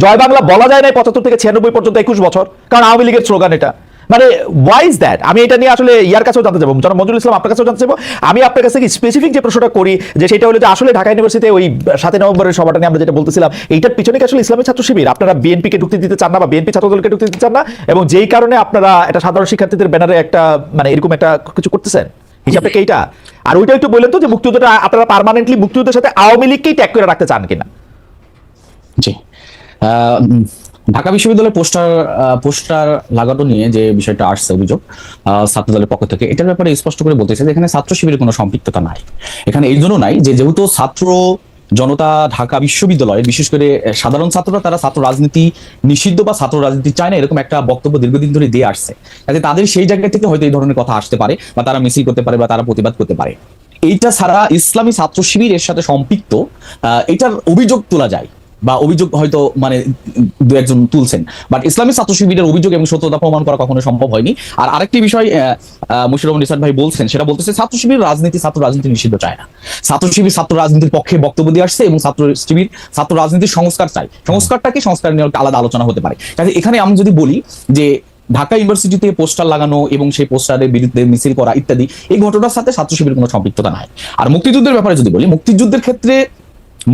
জয় বাংলা বলা যায় না 75 থেকে 96 পর্যন্ত 21 বছর, কারণ আওয়ামী লীগের স্লোগান এটা। মানে ওয়াই ইজ দ্যাট? আমি এটা নিয়ে আসলে ইয়ার কাছেও জানতে চাবো, জনাব মঞ্জুরুল ইসলাম আপনার কাছেও জানতে চাবো। আমি আপনার কাছে স্পেসিফিক যে প্রশ্নটা করি যে সেটা হলো যে আসলে ঢাকা ইউনিভার্সিটিতে ওই 7 নভেম্বরের সভাটা নিয়ে আমরা যেটা বলতেছিলাম, এইটার পিছনে কি আসলে ইসলামী ছাত্র শিবির আপনারা বিএনপিকে ঢুকতে দিতে চান না বা বিএনপি ছাত্রদলকে ঢুকতে দিতে চান না, এবং যেই কারণে আপনারা একটা সাধারণ শিক্ষার্থীদের ব্যানারে একটা মানে এরকম একটা কিছু করতেছেন, হিসাবটা কি এইটা? আর ওইটা একটু বললেন তো যে মুক্তিযুদ্ধটা আপনারা পার্মানেন্টলি মুক্তিযুদ্ধের সাথে আওয়ামী লীগকেই ট্যাগ করে রাখতে চান কিনা? জি, ঢাকা বিশ্ববিদ্যালয়ে পোস্টার লাগানো নিয়ে যে বিষয়টা আসছে অভিযোগ ছাত্র দলের পক্ষ থেকে, এটার ব্যাপারে স্পষ্ট করে বলতেছে যে এখানে ছাত্র শিবিরের কোনো সম্পৃক্ততা নাই। এখানে এই জন্য নাই যে যেহেতু ছাত্র জনতা ঢাকা বিশ্ববিদ্যালয়ে বিশেষ করে সাধারণ ছাত্ররা তারা ছাত্র রাজনীতি নিষিদ্ধ বা ছাত্র রাজনীতি চায় না এরকম একটা বক্তব্য দীর্ঘদিন ধরে দিয়ে আসছে, কাজে তাদের সেই জায়গা থেকে হয়তো এই ধরনের কথা আসতে পারে বা তারা মিছিল করতে পারে বা তারা প্রতিবাদ করতে পারে। এইটা ছাড়া ইসলামী ছাত্র শিবির এর সাথে সম্পৃক্ত এটার অভিযোগ তোলা যায় বা অভিযোগ হয়তো মানে দু একজন তুলছেন, বাট ইসলামী ছাত্র শিবিরের অভিযোগ এবং সত্যতা প্রমাণ করা কখনো সম্ভব হয়নি। আর আরেকটি বিষয় মুশির রহমান নিসার ভাই বলছেন, সেটা বলতেছে ছাত্র শিবির ছাত্র রাজনীতি নিষিদ্ধ চায় না, ছাত্র শিবির ছাত্র রাজনীতির পক্ষে বক্তব্য দিয়ে আসছে এবং ছাত্র শিবির ছাত্র রাজনীতির সংস্কার চাই, সংস্কারটাকে সংস্কার নিয়ে আলাদা আলোচনা হতে পারে। কাজে এখানে আমি যদি বলি যে ঢাকা ইউনিভার্সিটিতে পোস্টার লাগানো এবং সেই পোস্টারের বিরুদ্ধে মিছিল করা ইত্যাদি এই ঘটনার সাথে ছাত্র শিবিরের কোনো সম্পৃক্ততা নাই। আর মুক্তিযুদ্ধের ব্যাপারে যদি বলি, মুক্তিযুদ্ধের ক্ষেত্রে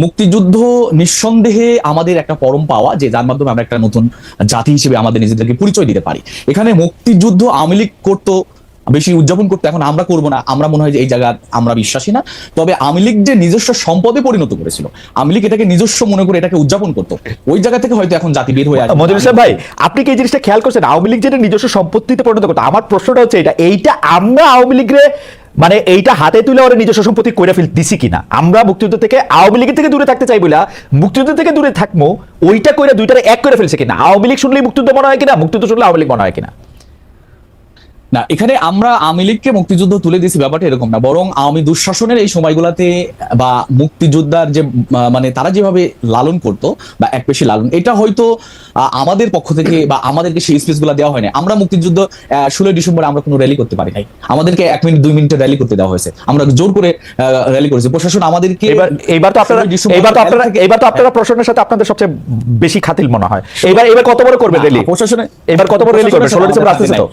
মুক্তিযুদ্ধ নিঃসন্দেহে আমাদের একটা পরম পাওয়া, যে যার মাধ্যমে আমরা একটা নতুন জাতি হিসেবে আমাদের নিজেদেরকে পরিচয় দিতে পারি। এখানে মুক্তিযুদ্ধ আওয়ামী লীগ করতো, বেশি উদযাপন করতে, এখন আমরা করবো না, আমরা মনে হয় যে এই জায়গা আমরা বিশ্বাসী না। তবে আওয়ামী লীগ যে নিজস্ব সম্পদে পরিণত করেছিল, আওয়ামী লীগ এটাকে নিজস্ব মনে করে এটাকে উদযাপন করতো, ওই জায়গা থেকে হয়তো এখন জাতি বের হয়ে আসে। মঞ্জুরুল ইসলাম ভাই, আপনি কি এই জিনিসটা খেয়াল করছেন আওয়ামী লীগ যেটা নিজস্ব সম্পত্তিতে পরিণত করতো? আমার প্রশ্নটা হচ্ছে এইটা আমরা আওয়ামী লীগরে মানে এইটা হাতে তুলে ওরা নিজস্ব সম্পত্তি করে দিছি কিনা? আমরা মুক্তিযুদ্ধ থেকে আওয়ামী লীগের থেকে দূরে থাকতে চাই বলে মুক্তিযুদ্ধ থেকে দূরে থাকবো, ওইটা করে দুইটারে এক করে ফেলছে কিনা? আওয়ামী লীগ শুনলেই মুক্তিযুদ্ধ মনে হয় কিনা, মুক্তিযুদ্ধ শুনলে আওয়ামী লীগ মনে হয় কিনা? না, এখানে আমরা আওয়ামী লীগকে মুক্তিযুদ্ধ তুলে দিয়েছি, ব্যাপারটা এরকম না, বরং আওয়ামী দুঃশাসনের এই সময়গুলোতে বা মুক্তিযোদ্ধার যে মানে তারা যেভাবে লালন করতো বা একপেশি লালন, এটা হয়তো আমাদের পক্ষ থেকে বা আমাদেরকে সেই স্পেস গুলা দেওয়া হয় না। আমরা মুক্তিযুদ্ধ 16 ডিসেম্বরে আমরা কোনো র্যালি করতে পারি নাই, আমাদেরকে 1 মিনিট 2 মিনিটের র্যালি করতে দেওয়া হয়েছে, আমরা জোর করে র্যালি করেছি। প্রশাসন আমাদেরকে এবার তো আপনারা প্রশাসনের সাথে আপনাদের সবচেয়ে বেশি খাতিল মনে হয়। এবার কত বড় করবে র্যালি? প্রশাসনে এবার কত বড় র্যালি করবে? 16 ডিসেম্বর আসছে তো।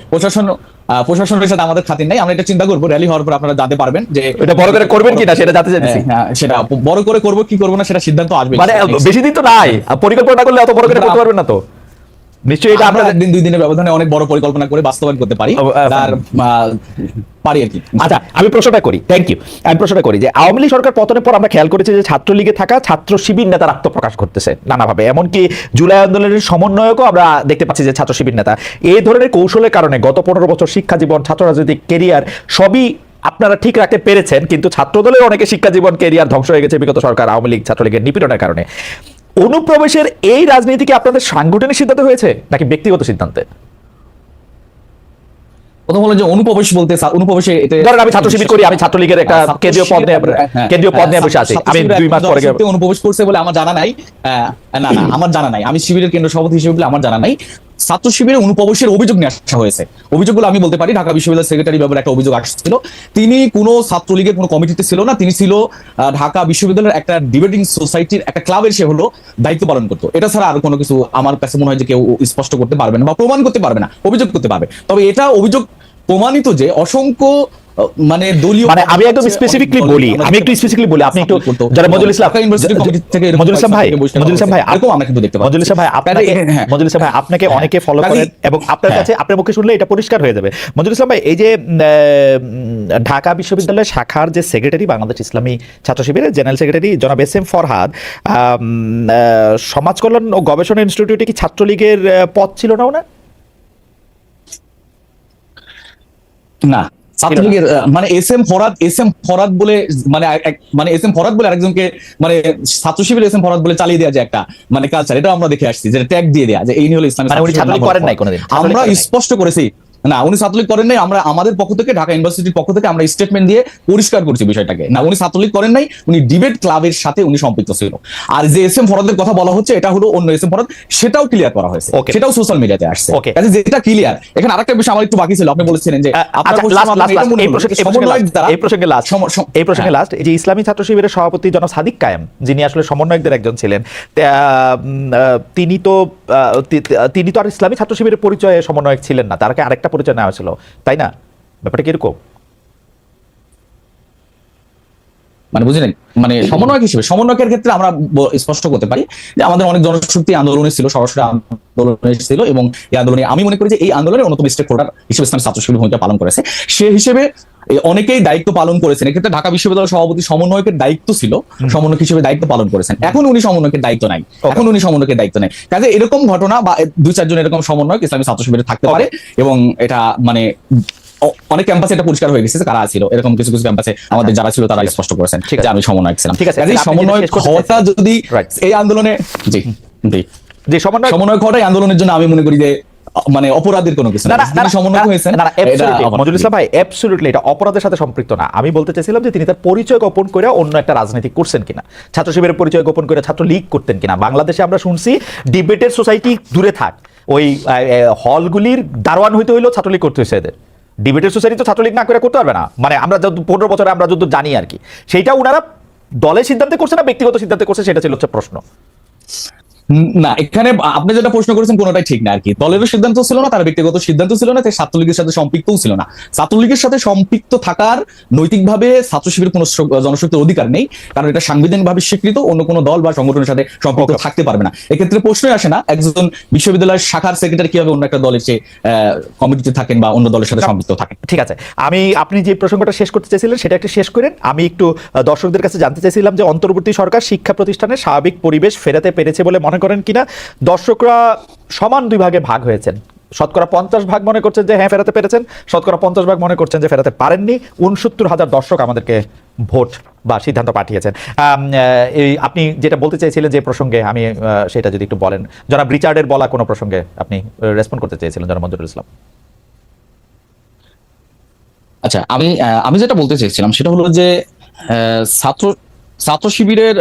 প্রশাসনের সাথে আমাদের খাতির নাই, আমরা এটা চিন্তা করবো র্যালি হওয়ার পর আপনারা জানতে পারবেন যে এটা বড় করে করবেন কিনা সেটা জানতে চাইছি। সেটা বড় করে করবো কি করবো না সেটা সিদ্ধান্ত আসবে, মানে বেশি দিন তো নাই, পরিকল্পনা করলে অত বড় করে করতে পারবেন না তো নিশ্চয়ই। এটা আমরা আমরা 1 দিন 2 দিনের ব্যবধানে অনেক বড় পরিকল্পনা করে বাস্তবায়ন করতে পারি আর পারি আর কি। আচ্ছা, আমি প্রশ্নটা করি, থ্যাংক ইউ। আমি প্রশ্নটা করি যে আওয়ামী লীগ সরকার পতনের পর আমরা খেয়াল করেছি যে ছাত্রলীগে থাকা ছাত্র শিবির নেতার আত্মপ্রকাশ করতেছে নানাভাবে, এমনকি জুলাই আন্দোলনের সমন্বয়কও আমরা দেখতে পাচ্ছি যে ছাত্র শিবির নেতা। এই ধরনের কৌশলের কারণে গত 15 বছর শিক্ষা জীবন, ছাত্র রাজনৈতিক কেরিয়ার সবই আপনারা ঠিক রাখতে পেরেছেন, কিন্তু ছাত্রদলের অনেকে শিক্ষা জীবন কেরিয়ার ধ্বংস হয়ে গেছে বিগত সরকার আওয়ামী লীগ ছাত্রলীগের নিপীড়নের কারণে। অনুপ্রবেশের এই রাজনীতি কি আপনাদের সাংগঠনিক সিদ্ধান্ত হয়েছে নাকি ব্যক্তিগত সিদ্ধান্তে? প্রথম হলো যে অনুপ্রবেশ বলতে অনুপ্রবেশে ধরেন আমি ছাত্র শিবির করি, আমি ছাত্রলীগের একটা কেন্দ্রীয় পদ নিয়ে বসে আছি, আমি 2 মাস পরে অনুপ্রবেশ করছে বলে আমার জানা নাই। না না, আমার জানা নাই, আমি শিবিরের কেন্দ্র সভাপতি হিসেবে বলে আমার জানা নাই। ছাত্র শিবিরে অনুপ্রবেশের অভিযোগ নিয়ে আসা হয়েছে। অভিযোগগুলো আমি বলতে পারি, ঢাকা বিশ্ববিদ্যালয় সেক্রেটারি ব্যাপারে একটা অভিযোগ আসছিল। তিনি কোনো ছাত্রলীগের কোনো কমিটিতে ছিল না, তিনি ছিল ঢাকা বিশ্ববিদ্যালয়ের একটা ডিবেটিং সোসাইটির একটা ক্লাবের সে হলো দায়িত্ব পালন করতো। এটা ছাড়া আর কোনো কিছু আমার কাছে মনে হয় যে কেউ স্পষ্ট করতে পারবে না বা প্রমাণ করতে পারবে না, অভিযোগ করতে পারবে। তবে এটা অভিযোগ প্রমাণিত যে অসংখ্য মানে দলীয়, মানে আমি একদম স্পেসিফিকলি বলি, আপনি একটু যারা মজুল ইসলাম কমিটি থেকে মজুল ইসলাম ভাই আমরা কিন্তু দেখতে পাচ্ছি মজুল ইসলাম ভাই আপনাকে অনেকে ফলো করেন এবং আপনার কাছে আপনার মুখে শুনলে এটা পরিষ্কার হয়ে যাবে। মজুল ইসলাম ভাই, এই যে ঢাকা বিশ্ববিদ্যালয় শাখার যে সেক্রেটারি বাংলাদেশ ইসলামী ছাত্র শিবিরের জেনারেল সেক্রেটারি জনাব SM ফরহাদ, সমাজ কল্যাণ ও গবেষণা ইনস্টিটিউটে কি ছাত্রলীগের পদ ছিল না ওনার? না, ছাত্রলীগের মানে SM ফরহাদ বলে মানে SM ফরহাদ বলে আরেকজনকে মানে ছাত্র শিবির SM ফরহাদ বলে চালিয়ে দেওয়া যে একটা মানে কালচার, এটা আমরা দেখে আসছি, যে ট্যাগ দিয়ে দেওয়া যে এই হলো ইসলামী। মানে উনি ছাত্রলীগ করেন নাই কোনোদিন? আমরা স্পষ্ট করেছি না, উনি ছাত্রলীগ করেন নাই। আমরা আমাদের পক্ষ থেকে ঢাকা ইউনিভার্সিটির পক্ষ থেকে আমরা স্টেটমেন্ট দিয়ে পরিষ্কার করছি বিষয়টাকে। না, উনি ছাত্রলীগ করেন নাই, উনি ডিবেট ক্লাবের সাথে উনি সম্পৃক্ত ছিল। আর যে SM ফরহাদের কথা বলা হচ্ছে এটা হলো অন্য SM ফরহাদ, সেটাও ক্লিয়ার করা হয়েছে, সেটাও সোশ্যাল মিডিয়াতে আসছে। কাজে যেটা ক্লিয়ার। এখানে আরেকটা বিষয় আমার একটু বাকি ছিল, আপনি বলেছিলেন যে এই প্রসঙ্গে লাস্ট এই যে ইসলামী ছাত্র শিবিরের সভাপতি জনাব সাদিক কায়েম, যিনি আসলে সমন্বয়কদের একজন ছিলেন, তিনি তো আর ইসলামী ছাত্র শিবিরের পরিচয়ে সমন্বয়ক ছিলেন না, তারকে আরেকটা পরিচয় নেওয়া ছিল, তাই না? ব্যাপারটা কিরকম মানে বুঝলেন? মানে সমন্বয়ক হিসেবে, সমন্বয়কের ক্ষেত্রে আমরা স্পষ্ট করতে পারি যে আমাদের অনেক জনশক্তি আন্দোলনে ছিল, সরাসরি আন্দোলনে ছিল, এবং এই আন্দোলনে আমি মনে করি যে এই আন্দোলনের অন্যতম স্টেক হোল্ডার হিসেবে ইসলামী ছাত্র শিবির ভূমিকা পালন করেছে। সে হিসেবে অনেকেই দায়িত্ব পালন করেছেন। এক্ষেত্রে ঢাকা বিশ্ববিদ্যালয় সভাপতি সমন্বয়কের দায়িত্ব ছিল, সমন্বয়ক হিসেবে দায়িত্ব পালন করেছেন। এখন উনি সমন্বয়কের দায়িত্ব নাই, কাজে এরকম ঘটনা বা 2-4 জন এরকম সমন্বয়ক ইসলামী ছাত্র শিবিরে থাকতে পারে, এবং এটা মানে অনেক ক্যাম্পাসে এটা পরিষ্কার হয়ে গেছে কারা ছিল। এরকম কিছু কিছু ক্যাম্পাসে আমাদের যারা ছিল তারা স্পষ্ট করেছেন যে আমি সমন্বয়ক ছিলাম। ঠিক আছে, সমন্বয়ক হওয়াটা যদি এই আন্দোলনে যে সমন্বয়ক হওয়াটাই আন্দোলনের জন্য আমি মনে করি যে মানে অপরাধের কোনো কিছু না। সমন্বয়ক হয়েছেন মজুল ইসলাম ভাই, অ্যাবসলিউটলি এটা অপরাধের সাথে সম্পৃক্ত না। আমি বলতে চাইছিলাম যে তিনি তার পরিচয় গোপন করে অন্য একটা রাজনীতি করছেন কিনা, ছাত্র শিবিরের পরিচয় গোপন করে ছাত্র লীগ করতেন কিনা। বাংলাদেশে আমরা শুনছি ডিবেটের সোসাইটি দূরে থাক, ওই হলগুলির দারোয়ান হইতে হইলেও ছাত্রলীগ করতে হয়েছে এদের। ডিবেটের সোসাইটি তো ছাত্রলীগ না করে করতে পারবে না, মানে আমরা 15 বছরে আমরা যত জানি আর কি, সেইটা ওনারা দলের সিদ্ধান্তে করছে না ব্যক্তিগত সিদ্ধান্তে করছে, সেটা ছিল হচ্ছে প্রশ্ন। না, এখানে আপনি যেটা প্রশ্ন করেছেন কোনোটাই ঠিক না আর কি। দলেরও সিদ্ধান্ত ছিল না, তার ব্যক্তিগত সিদ্ধান্ত ছিল না, তাই ছাত্রলীগের সাথে সম্পৃক্তও ছিল না। ছাত্রলীগের সাথে সম্পৃক্ত থাকার নৈতিকভাবে ছাত্র শিবির কোনো জনশক্তির অধিকার নেই, কারণ এটা সাংবিধানিকভাবে স্বীকৃত। অন্য কোনো দল বা সংগঠনের সাথে সম্পৃক্ত থাকতে পারবে না। এক্ষেত্রে প্রশ্নই আসে না একজন বিশ্ববিদ্যালয়ের শাখার সেক্রেটারি কিভাবে অন্য একটা দলের চেয়ে কমিটিতে থাকেন বা অন্য দলের সাথে সম্পৃক্ত থাকেন। ঠিক আছে, আপনি যে প্রসঙ্গটা শেষ করতে চাইছিলেন সেটা একটু শেষ করেন। আমি একটু দর্শকদের কাছে জানতে চাইছিলাম যে অন্তর্বর্তী সরকার শিক্ষা প্রতিষ্ঠানে স্বাভাবিক পরিবেশ ফেরাতে পেরেছে বলে মনে করেন কিনা। দর্শকরা সমান 2 ভাগে ভাগ হয়েছেন, শতকরা 50 ভাগ মনে করছেন যে হ্যাঁ ফেরাতে পেরেছেন, শতকরা 50 ভাগ মনে করছেন যে ফেরাতে পারেননি। 69,000 দর্শক আমাদেরকে ভোট বা সিদ্ধান্ত পাঠিয়েছেন। আপনি যেটা বলতে চাইছিলেন যে প্রসঙ্গে, আমি সেটা যদি একটু বলেন। জনাব রিচার্ডের বলা কোনো প্রসঙ্গে আপনি রেসপন্ড করতে চেয়েছিলেন জনাব মঞ্জুরুল ইসলাম। আচ্ছা, আমি যেটা বলতে চাইছিলাম সেটা হলো যে ছাত্র ছাত্র শিবিরের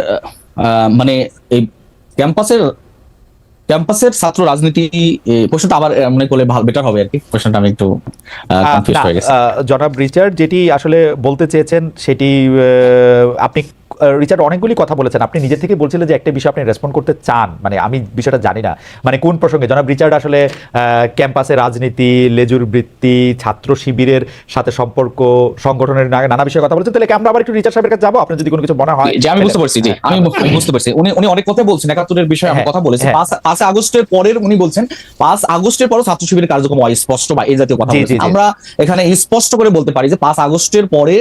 মানে এই ক্যাম্পাসের ক্যাম্পাসের ছাত্র রাজনীতি, প্রশ্নটা আবার মনে করলে ভালো বেটার হবে আর কি। প্রশ্নটা আমি একটু কনফিউজ হয়ে গেছি। জনাব রিচার্ড যেটি আসলে বলতে চেয়েছেন সেটি আপনি রিচার্ড অনেকগুলি কথা বলেছেন, আপনি নিজে থেকে বলছিলেন যে একটা বিষয় আপনি রেসপন্ড করতে চান, মানে আমি বিষয়টা জানি না মানে কোন প্রসঙ্গে জনাব রিচার্ড আসলে ক্যাম্পাসে রাজনীতি, লেজুর বৃত্তি, ছাত্র শিবিরের সাথে সম্পর্ক, সংগঠনের নানা বিষয়ে কথা বলেছেন। তাহলে কি আমরা আবার একটু রিচার্ড সাহেবের কাছে যাবো, আপনার যদি কোনো কিছু মনে হয়? যে আমি বুঝতে পারছি, জি আমি বুঝতে পারছি। উনি অনেক কথা বলছেন, ৭১-এর বিষয়ে আমরা কথা বলেছি। ৫ আগস্টের পরের উনি বলছেন ৫ আগস্টের পরে ছাত্র শিবিরের কার্যক্রম অস্পষ্ট বা এই জাতীয় কথা বলছেন। আমরা এখানে স্পষ্ট করে বলতে পারি যে ৫ আগস্টের পরে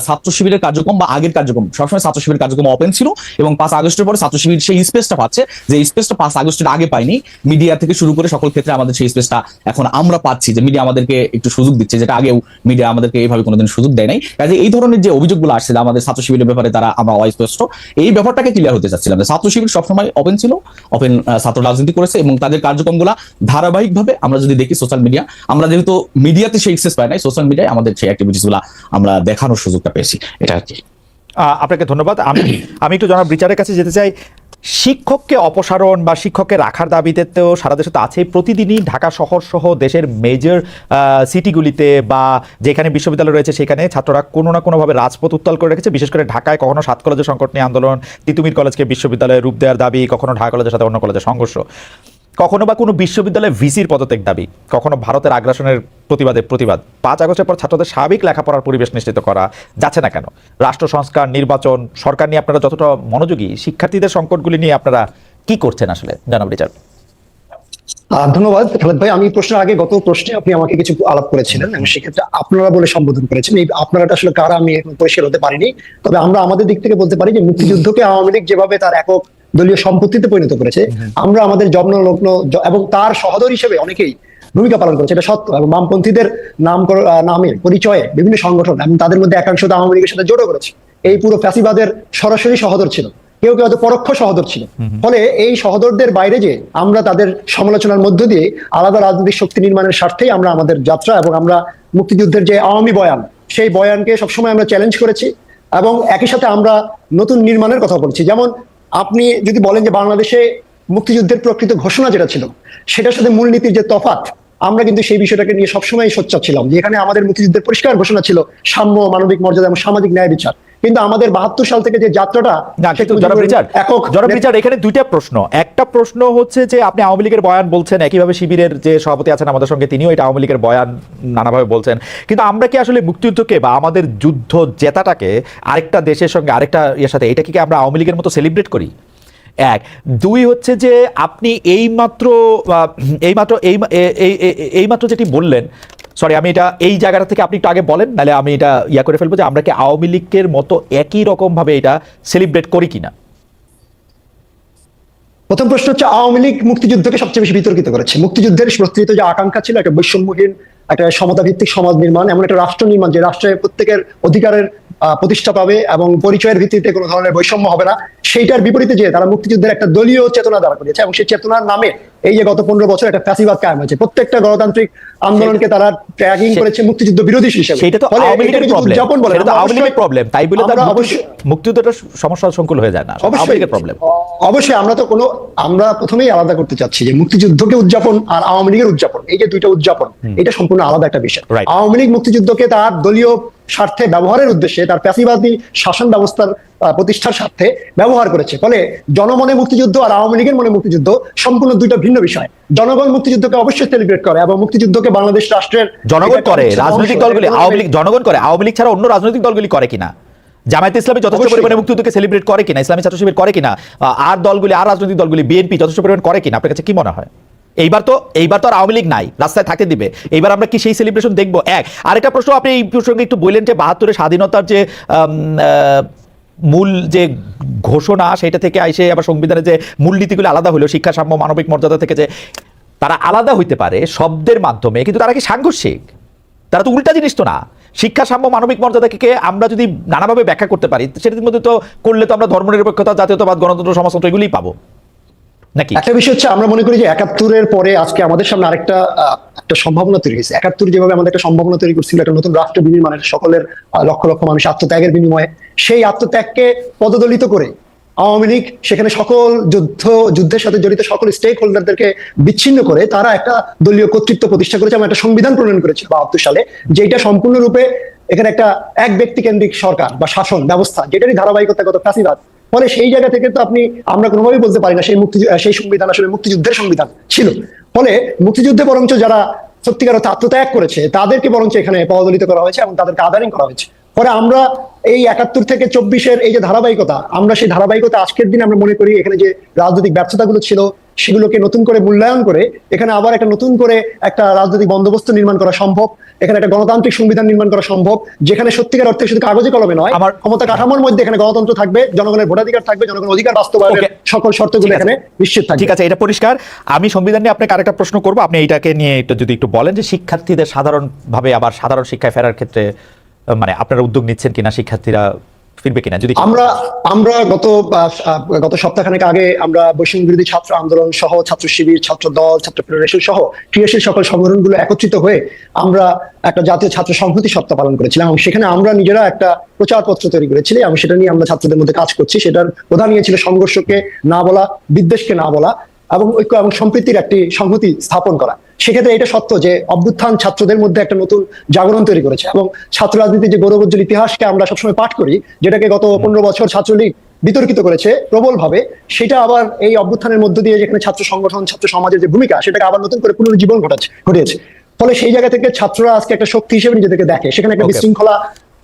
ছাত্র শিবিরের কার্যক্রম বা আগের কার্যক্রম সবসময় ছাত্র শিবির কার্যক্রম ওপেন ছিল, এবং ৫ আগস্টের পরে ছাত্র শিবির সেই স্পেসটা পাচ্ছে, যে স্পেসটা ৫ আগস্টের আগে পাইনি। মিডিয়া থেকে শুরু করে সকল ক্ষেত্রে আমাদের সেই স্পেসটা এখন আমরা পাচ্ছি, যে মিডিয়া আমাদেরকে একটু সুযোগ দিচ্ছে, যেটা আগেও মিডিয়া আমাদেরকে এইভাবে কোনোদিন সুযোগ দেয় নাই। কাজে এই ধরনের যে অভিযোগগুলো আসছে আমাদের ছাত্র শিবিরের ব্যাপারে তারা আমরা অস্পষ্ট, এই ব্যাপারটাকে ক্লিয়ার হতে চাচ্ছিলাম যে ছাত্র শিবির সবসময় ওপেন ছিল, ওপেন ছাত্র রাজনীতি করেছে, এবং তাদের কার্যক্রমগুলো ধারাবাহিকভাবে আমরা যদি দেখি সোশ্যাল মিডিয়া, আমরা যেহেতু মিডিয়াতে সেই অ্যাক্সেস পাই নাই, সোশ্যাল মিডিয়ায় আমাদের সেই অ্যাক্টিভিটিস গুলা আমরা দেখানোর সুযোগটা পেয়েছি, এটা আর কি। আপনাকে ধন্যবাদ। আমি একটু জনাব রিচার্ডের কাছে যেতে চাই। শিক্ষককে অপসারণ বা শিক্ষককে রাখার দাবিতে তো সারা দেশে তো আছেই। প্রতিদিনই ঢাকা শহর সহ দেশের মেজর সিটিগুলিতে বা যেখানে বিশ্ববিদ্যালয় রয়েছে সেখানে ছাত্ররা কোনো না কোনোভাবে রাজপথ উত্তাল করে রেখেছে। বিশেষ করে ঢাকায় কখনো ৭ কলেজের সংকট নিয়ে আন্দোলন, তিতুমির কলেজকে বিশ্ববিদ্যালয়ে রূপ দেওয়ার দাবি, কখনো ঢাকা কলেজের সাথে অন্য কলেজের সংঘর্ষ, কখনো বা কোনো বিশ্ববিদ্যালয়ে ভিসির পদত্যাগ দাবি, কখনো ভারতের আগ্রাসনের প্রতিবাদ। ৫ আগস্টের পর ছাত্রদের স্বাভাবিক লেখাপড়ার পরিবেশ নিশ্চিত করা যাচ্ছে না কেন? রাষ্ট্র সংস্কার, নির্বাচন, সরকার নিয়ে আপনারা যতটা মনোযোগী, শিক্ষার্থীদের সংকটগুলি নিয়ে আপনারা কি করছেন আসলে, জনাব রিচার্ড? ধন্যবাদ খালেদ ভাই। আমি প্রশ্নের আগে গত প্রশ্নে আপনি আমাকে কিছু আলাপ করেছিলেন এবং সেক্ষেত্রে আপনারা বলে সম্বোধন করেছেন। এই আপনারাটা আসলে কারা আমি এখন পরিষ্কার হতে পারিনি, তবে আমরা আমাদের দিক থেকে বলতে পারি যে মুক্তিযুদ্ধকে আওয়ামী লীগ যেভাবে তার একক দলীয় সম্পত্তিতে পরিণত করেছে, আমরা আমাদের জন্মলগ্ন এবং তার সহোদর হিসেবে অনেকেই ভূমিকা পালন করেছে, এটা সত্য। এবং বামপন্থীদের নামে পরিচয়ে বিভিন্ন সংগঠন এবং তাদের মধ্যে একাংশ তো আওয়ামী লীগের সাথে জড়ো করেছে। এই পুরো ফ্যাসিবাদের সরাসরি সহোদর ছিল, কেউ কেউ হয়তো পরোক্ষ সহোদর ছিল। ফলে এই সহোদরদের বাইরে যে আমরা তাদের সমালোচনার মধ্য দিয়ে আলাদা রাজনৈতিক শক্তি নির্মাণের স্বার্থেই আমরা আমাদের যাত্রা, এবং আমরা মুক্তিযুদ্ধের যে আওয়ামী বয়ান, সেই বয়ানকে সবসময় আমরা চ্যালেঞ্জ করেছি, এবং একই সাথে আমরা নতুন নির্মাণের কথা বলছি। যেমন আপনি যদি বলেন যে বাংলাদেশে মুক্তিযুদ্ধের প্রকৃত ঘোষণা যেটা ছিল সেটার সাথে মূলনীতির যে তফাৎ, আমরা কিন্তু সেই বিষয়টাকে নিয়ে সবসময় সোচ্চার ছিলাম যে এখানে আমাদের মুক্তিযুদ্ধের পরিষ্কার ঘোষণা ছিল সাম্য, মানবিক মর্যাদা এবং সামাজিক ন্যায় বিচার। কিন্তু আমাদের ৭২ সাল থেকে যে যাত্রাটা, এখানে দুইটা প্রশ্ন। একটা প্রশ্ন হচ্ছে যে আপনি আওয়ামী লীগের বয়ান বলছেন, একইভাবে শিবিরের যে সভাপতি আছেন আমাদের সঙ্গে তিনিও এটা আওয়ামী লীগের বয়ান নানাভাবে বলছেন, কিন্তু আমরা কি আসলে মুক্তিযুদ্ধকে বা আমাদের যুদ্ধ জেতাটাকে আরেকটা দেশের সঙ্গে আরেকটা ইয়ের সাথে এটা কি আমরা আওয়ামী লীগের মতো সেলিব্রেট করি? এক। দুই হচ্ছে যে আপনি এইমাত্র যেটি বললেন, সরি আমি এটা এই জায়গাটা থেকে আপনি একটু আগে বলেন, নাহলে আমি এটা করে ফেলবো যে আমরা কি আওয়ামী লীগের মতো একই রকম ভাবে এটা সেলিব্রেট করি কিনা। প্রথম প্রশ্ন হচ্ছে আওয়ামী লীগ মুক্তিযুদ্ধকে সবচেয়ে বেশি বিতর্কিত করেছে। মুক্তিযুদ্ধের প্রস্তুত যে আকাঙ্ক্ষা ছিল একটা বৈষম্যহীন, একটা সমতা ভিত্তিক সমাজ নির্মাণ, এমন একটা রাষ্ট্র নির্মাণ যে রাষ্ট্রে প্রত্যেকের অধিকারের প্রতিষ্ঠা পাবে এবং পরিচয়ের ভিত্তিতে কোনো ধরনের বৈষম্য হবে না, সেইটার বিপরীতে যে তারা মুক্তিযুদ্ধের একটা দলীয় চেতনা দাঁড় করিয়েছে, এবং সেই চেতনার নামে এই যে গত ১৫ বছর একটা ফ্যাসিবাদ কায়েম হয়েছে। প্রত্যেকটা গণতান্ত্রিক আন্দোলনকে তারা ট্র্যাকিং করেছে মুক্তিযুদ্ধ বিরোধী হিসেবে। সেটা তো আওয়ামী লীগের প্রবলেম, তাই বলে তার মুক্তিযুদ্ধটা সমস্যা সংকুল হয়ে যায় না। অবশ্যই আমরা প্রথমেই আলাদা করতে চাচ্ছি যে মুক্তিযুদ্ধকে উদযাপন আর আওয়ামী লীগের উদযাপন, এই যে দুইটা উদযাপন, এটা সম্পূর্ণ আলাদা একটা বিষয়। আওয়ামী লীগ মুক্তিযুদ্ধকে তার দলীয় স্বার্থে ব্যবহারের উদ্দেশ্যে, তার ফ্যাসিবাদী শাসন ব্যবস্থার প্রতিষ্ঠার স্বার্থে ব্যবহার করেছে। ফলে জনমনে মুক্তিযুদ্ধ আর আওয়ামী লীগের মনে মুক্তিযুদ্ধ সম্পূর্ণ দুইটা ভিন্ন বিষয়। জনগণ মুক্তিযুদ্ধকে অবশ্যই সেলিব্রেট করে এবং মুক্তিযুদ্ধকে বাংলাদেশ রাষ্ট্রের জনগণ করে, রাজনৈতিক দলগুলি জনগণ করে, আওয়ামী লীগ ছাড়া অন্য রাজনৈতিক দলগুলি করে কিনা, জামায়াতে ইসলামী যথেষ্ট পরিমাণে মুক্তিযুদ্ধকে সেলিব্রেট করে কিনা, ইসলামী ছাত্র শিবির করে কিনা, আর রাজনৈতিক দলগুলি বিএনপি যথেষ্ট পরিমাণ করে কিনা, আপনার কাছে কি মনে হয়? এইবার তো আর আওয়ামী লীগ নাই, রাস্তায় থাকতে দিবে, এইবার আমরা কি সেই সেলিব্রেশন দেখবো? এক। আরেকটা প্রশ্ন, আপনি এই প্রসঙ্গে একটু বললেন যে ৭২ স্বাধীনতার যে মূল যে ঘোষণা, সেটা থেকে এসে আবার সংবিধানের যে মূলনীতিগুলো আলাদা হলো, শিক্ষা, সাম্য, মানবিক মর্যাদা থেকে, যে তারা আলাদা হইতে পারে শব্দের মাধ্যমে, কিন্তু তারা কি সাংঘর্ষিক? তারা তো উল্টা জিনিস তো না। শিক্ষা, সাম্য, মানবিক মর্যাদাকে আমরা যদি নানাভাবে ব্যাখ্যা করতে পারি, সেটার মধ্যে তো করলে তো আমরা ধর্মনিরপেক্ষতা, জাতীয়তাবাদ, গণতন্ত্র, সমাজতন্ত্র এগুলিই পাবো। নাকি? একটা বিষয় হচ্ছে আমরা মনে করি যে ৭১-এর পরে আজকে আমাদের সামনে আরেকটা একটা সম্ভাবনা তৈরি হয়েছে। ৭১ যেভাবে আমাদের একটা সম্ভাবনা তৈরি করছিল একটা নতুন রাষ্ট্র বিনির্মাণের, সকলের লক্ষ লক্ষ মানুষ আত্মত্যাগের বিনিময়ে, সেই আত্মত্যাগকে পদদলিত করে আওয়ামী লীগ সেখানে সকল যুদ্ধের সাথে জড়িত সকল স্টেক হোল্ডারদেরকে বিচ্ছিন্ন করে তারা একটা দলীয় কর্তৃত্ব প্রতিষ্ঠা করেছে এবং একটা সংবিধান প্রণয়ন করেছে ৭২ সালে, যেটা সম্পূর্ণরূপে এখানে একটা এক ব্যক্তি কেন্দ্রিক সরকার বা শাসন ব্যবস্থা, যেটারই ধারাবাহিকতা গত ফ্যাসিবাদ। ফলে সেই জায়গা থেকে তো আমরা কোনোভাবেই বলতে পারি না সেই সংবিধান আসলে মুক্তিযুদ্ধের সংবিধান ছিল। ফলে মুক্তিযুদ্ধে বরঞ্চ যারা সত্যিকার অর্থে আত্মত্যাগ করেছে তাদেরকে বরঞ্চ এখানে পদদলিত করা হয়েছে এবং তাদেরকে আদারিং করা হয়েছে। ফলে আমরা এই ৭১ থেকে ২৪-এর এই যে ধারাবাহিকতা, আমরা সেই ধারাবাহিকতা আজকের দিনে আমরা মনে করি এখানে যে রাজনৈতিক ব্যর্থতাগুলো ছিল সেগুলোকে নতুন করে মূল্যায়ন করে এখানে আবার একটা নতুন করে একটা রাজনৈতিক বন্দোবস্ত নির্মাণ করা সম্ভব, এখানে একটা গণতান্ত্রিক সংবিধান নির্মাণ করা সম্ভব, যেখানে সত্যিকার অর্থে শুধু কাগজে কলমে নয়, আমার ক্ষমতা কাঠামোর মধ্যে এখানে গণতন্ত্র থাকবে, জনগণের ভোটাধিকার থাকবে, জনগণের অধিকার বাস্তবায়নের সকল শর্তগুলো এখানে নিশ্চিত থাকবে। ঠিক আছে, এটা পরিষ্কার। আমি সংবিধান নিয়ে আপনাকে আরেকটা প্রশ্ন করবো, আপনি এইটাকে নিয়ে যদি একটু বলেন যে শিক্ষার্থীদের সাধারণভাবে আবার সাধারণ শিক্ষায় ফেরার ক্ষেত্রে মানে আপনারা উদ্যোগ নিচ্ছেন কিনা, শিক্ষার্থীরা ফিরবে কিনা যদি? আমরা গত সপ্তাহখানেক আগে আমরা বৈষম্য বিরোধী ছাত্র আন্দোলন সহ ছাত্র শিবির, ছাত্র দল, ছাত্র ফেডারেশন সহ ক্রিয়াশীল সকল সংগঠনগুলো একত্রিত হয়ে আমরা একটা জাতীয় ছাত্র সংহতি সপ্তাহ পালন করেছিলাম এবং সেখানে আমরা নিজেরা একটা প্রচারপত্র তৈরি করেছিলাম এবং সেটা নিয়ে আমরা ছাত্রদের মধ্যে কাজ করছি। সেটার প্রধান নিয়ে ছিল সংঘর্ষকে না বলা, বিদ্বেষকে না বলা এবং ঐক্য এবং সম্প্রীতির একটি সংহতি স্থাপন করা। সেক্ষেত্রে এটা সত্য যে অভ্যুত্থান ছাত্রদের মধ্যে একটা নতুন জাগরণ তৈরি করেছে এবং ছাত্র রাজনীতির যে গৌরবোজ্জ্বল ইতিহাসকে আমরা সবসময় পাঠ করি, যেটাকে গত ১৫ বছর ছাত্রলীগ বিতর্কিত করেছে প্রবল ভাবে, সেটা আবার এই অভ্যুত্থানের মধ্য দিয়ে যেখানে ছাত্র সংগঠন, ছাত্র সমাজের যে ভূমিকা, সেটাকে আবার নতুন করে পুনরুজ্জীবন ঘটিয়েছে। ফলে সেই জায়গা থেকে ছাত্ররা আজকে একটা শক্তি হিসেবে নিজেদেরকে দেখে, সেখানে একটা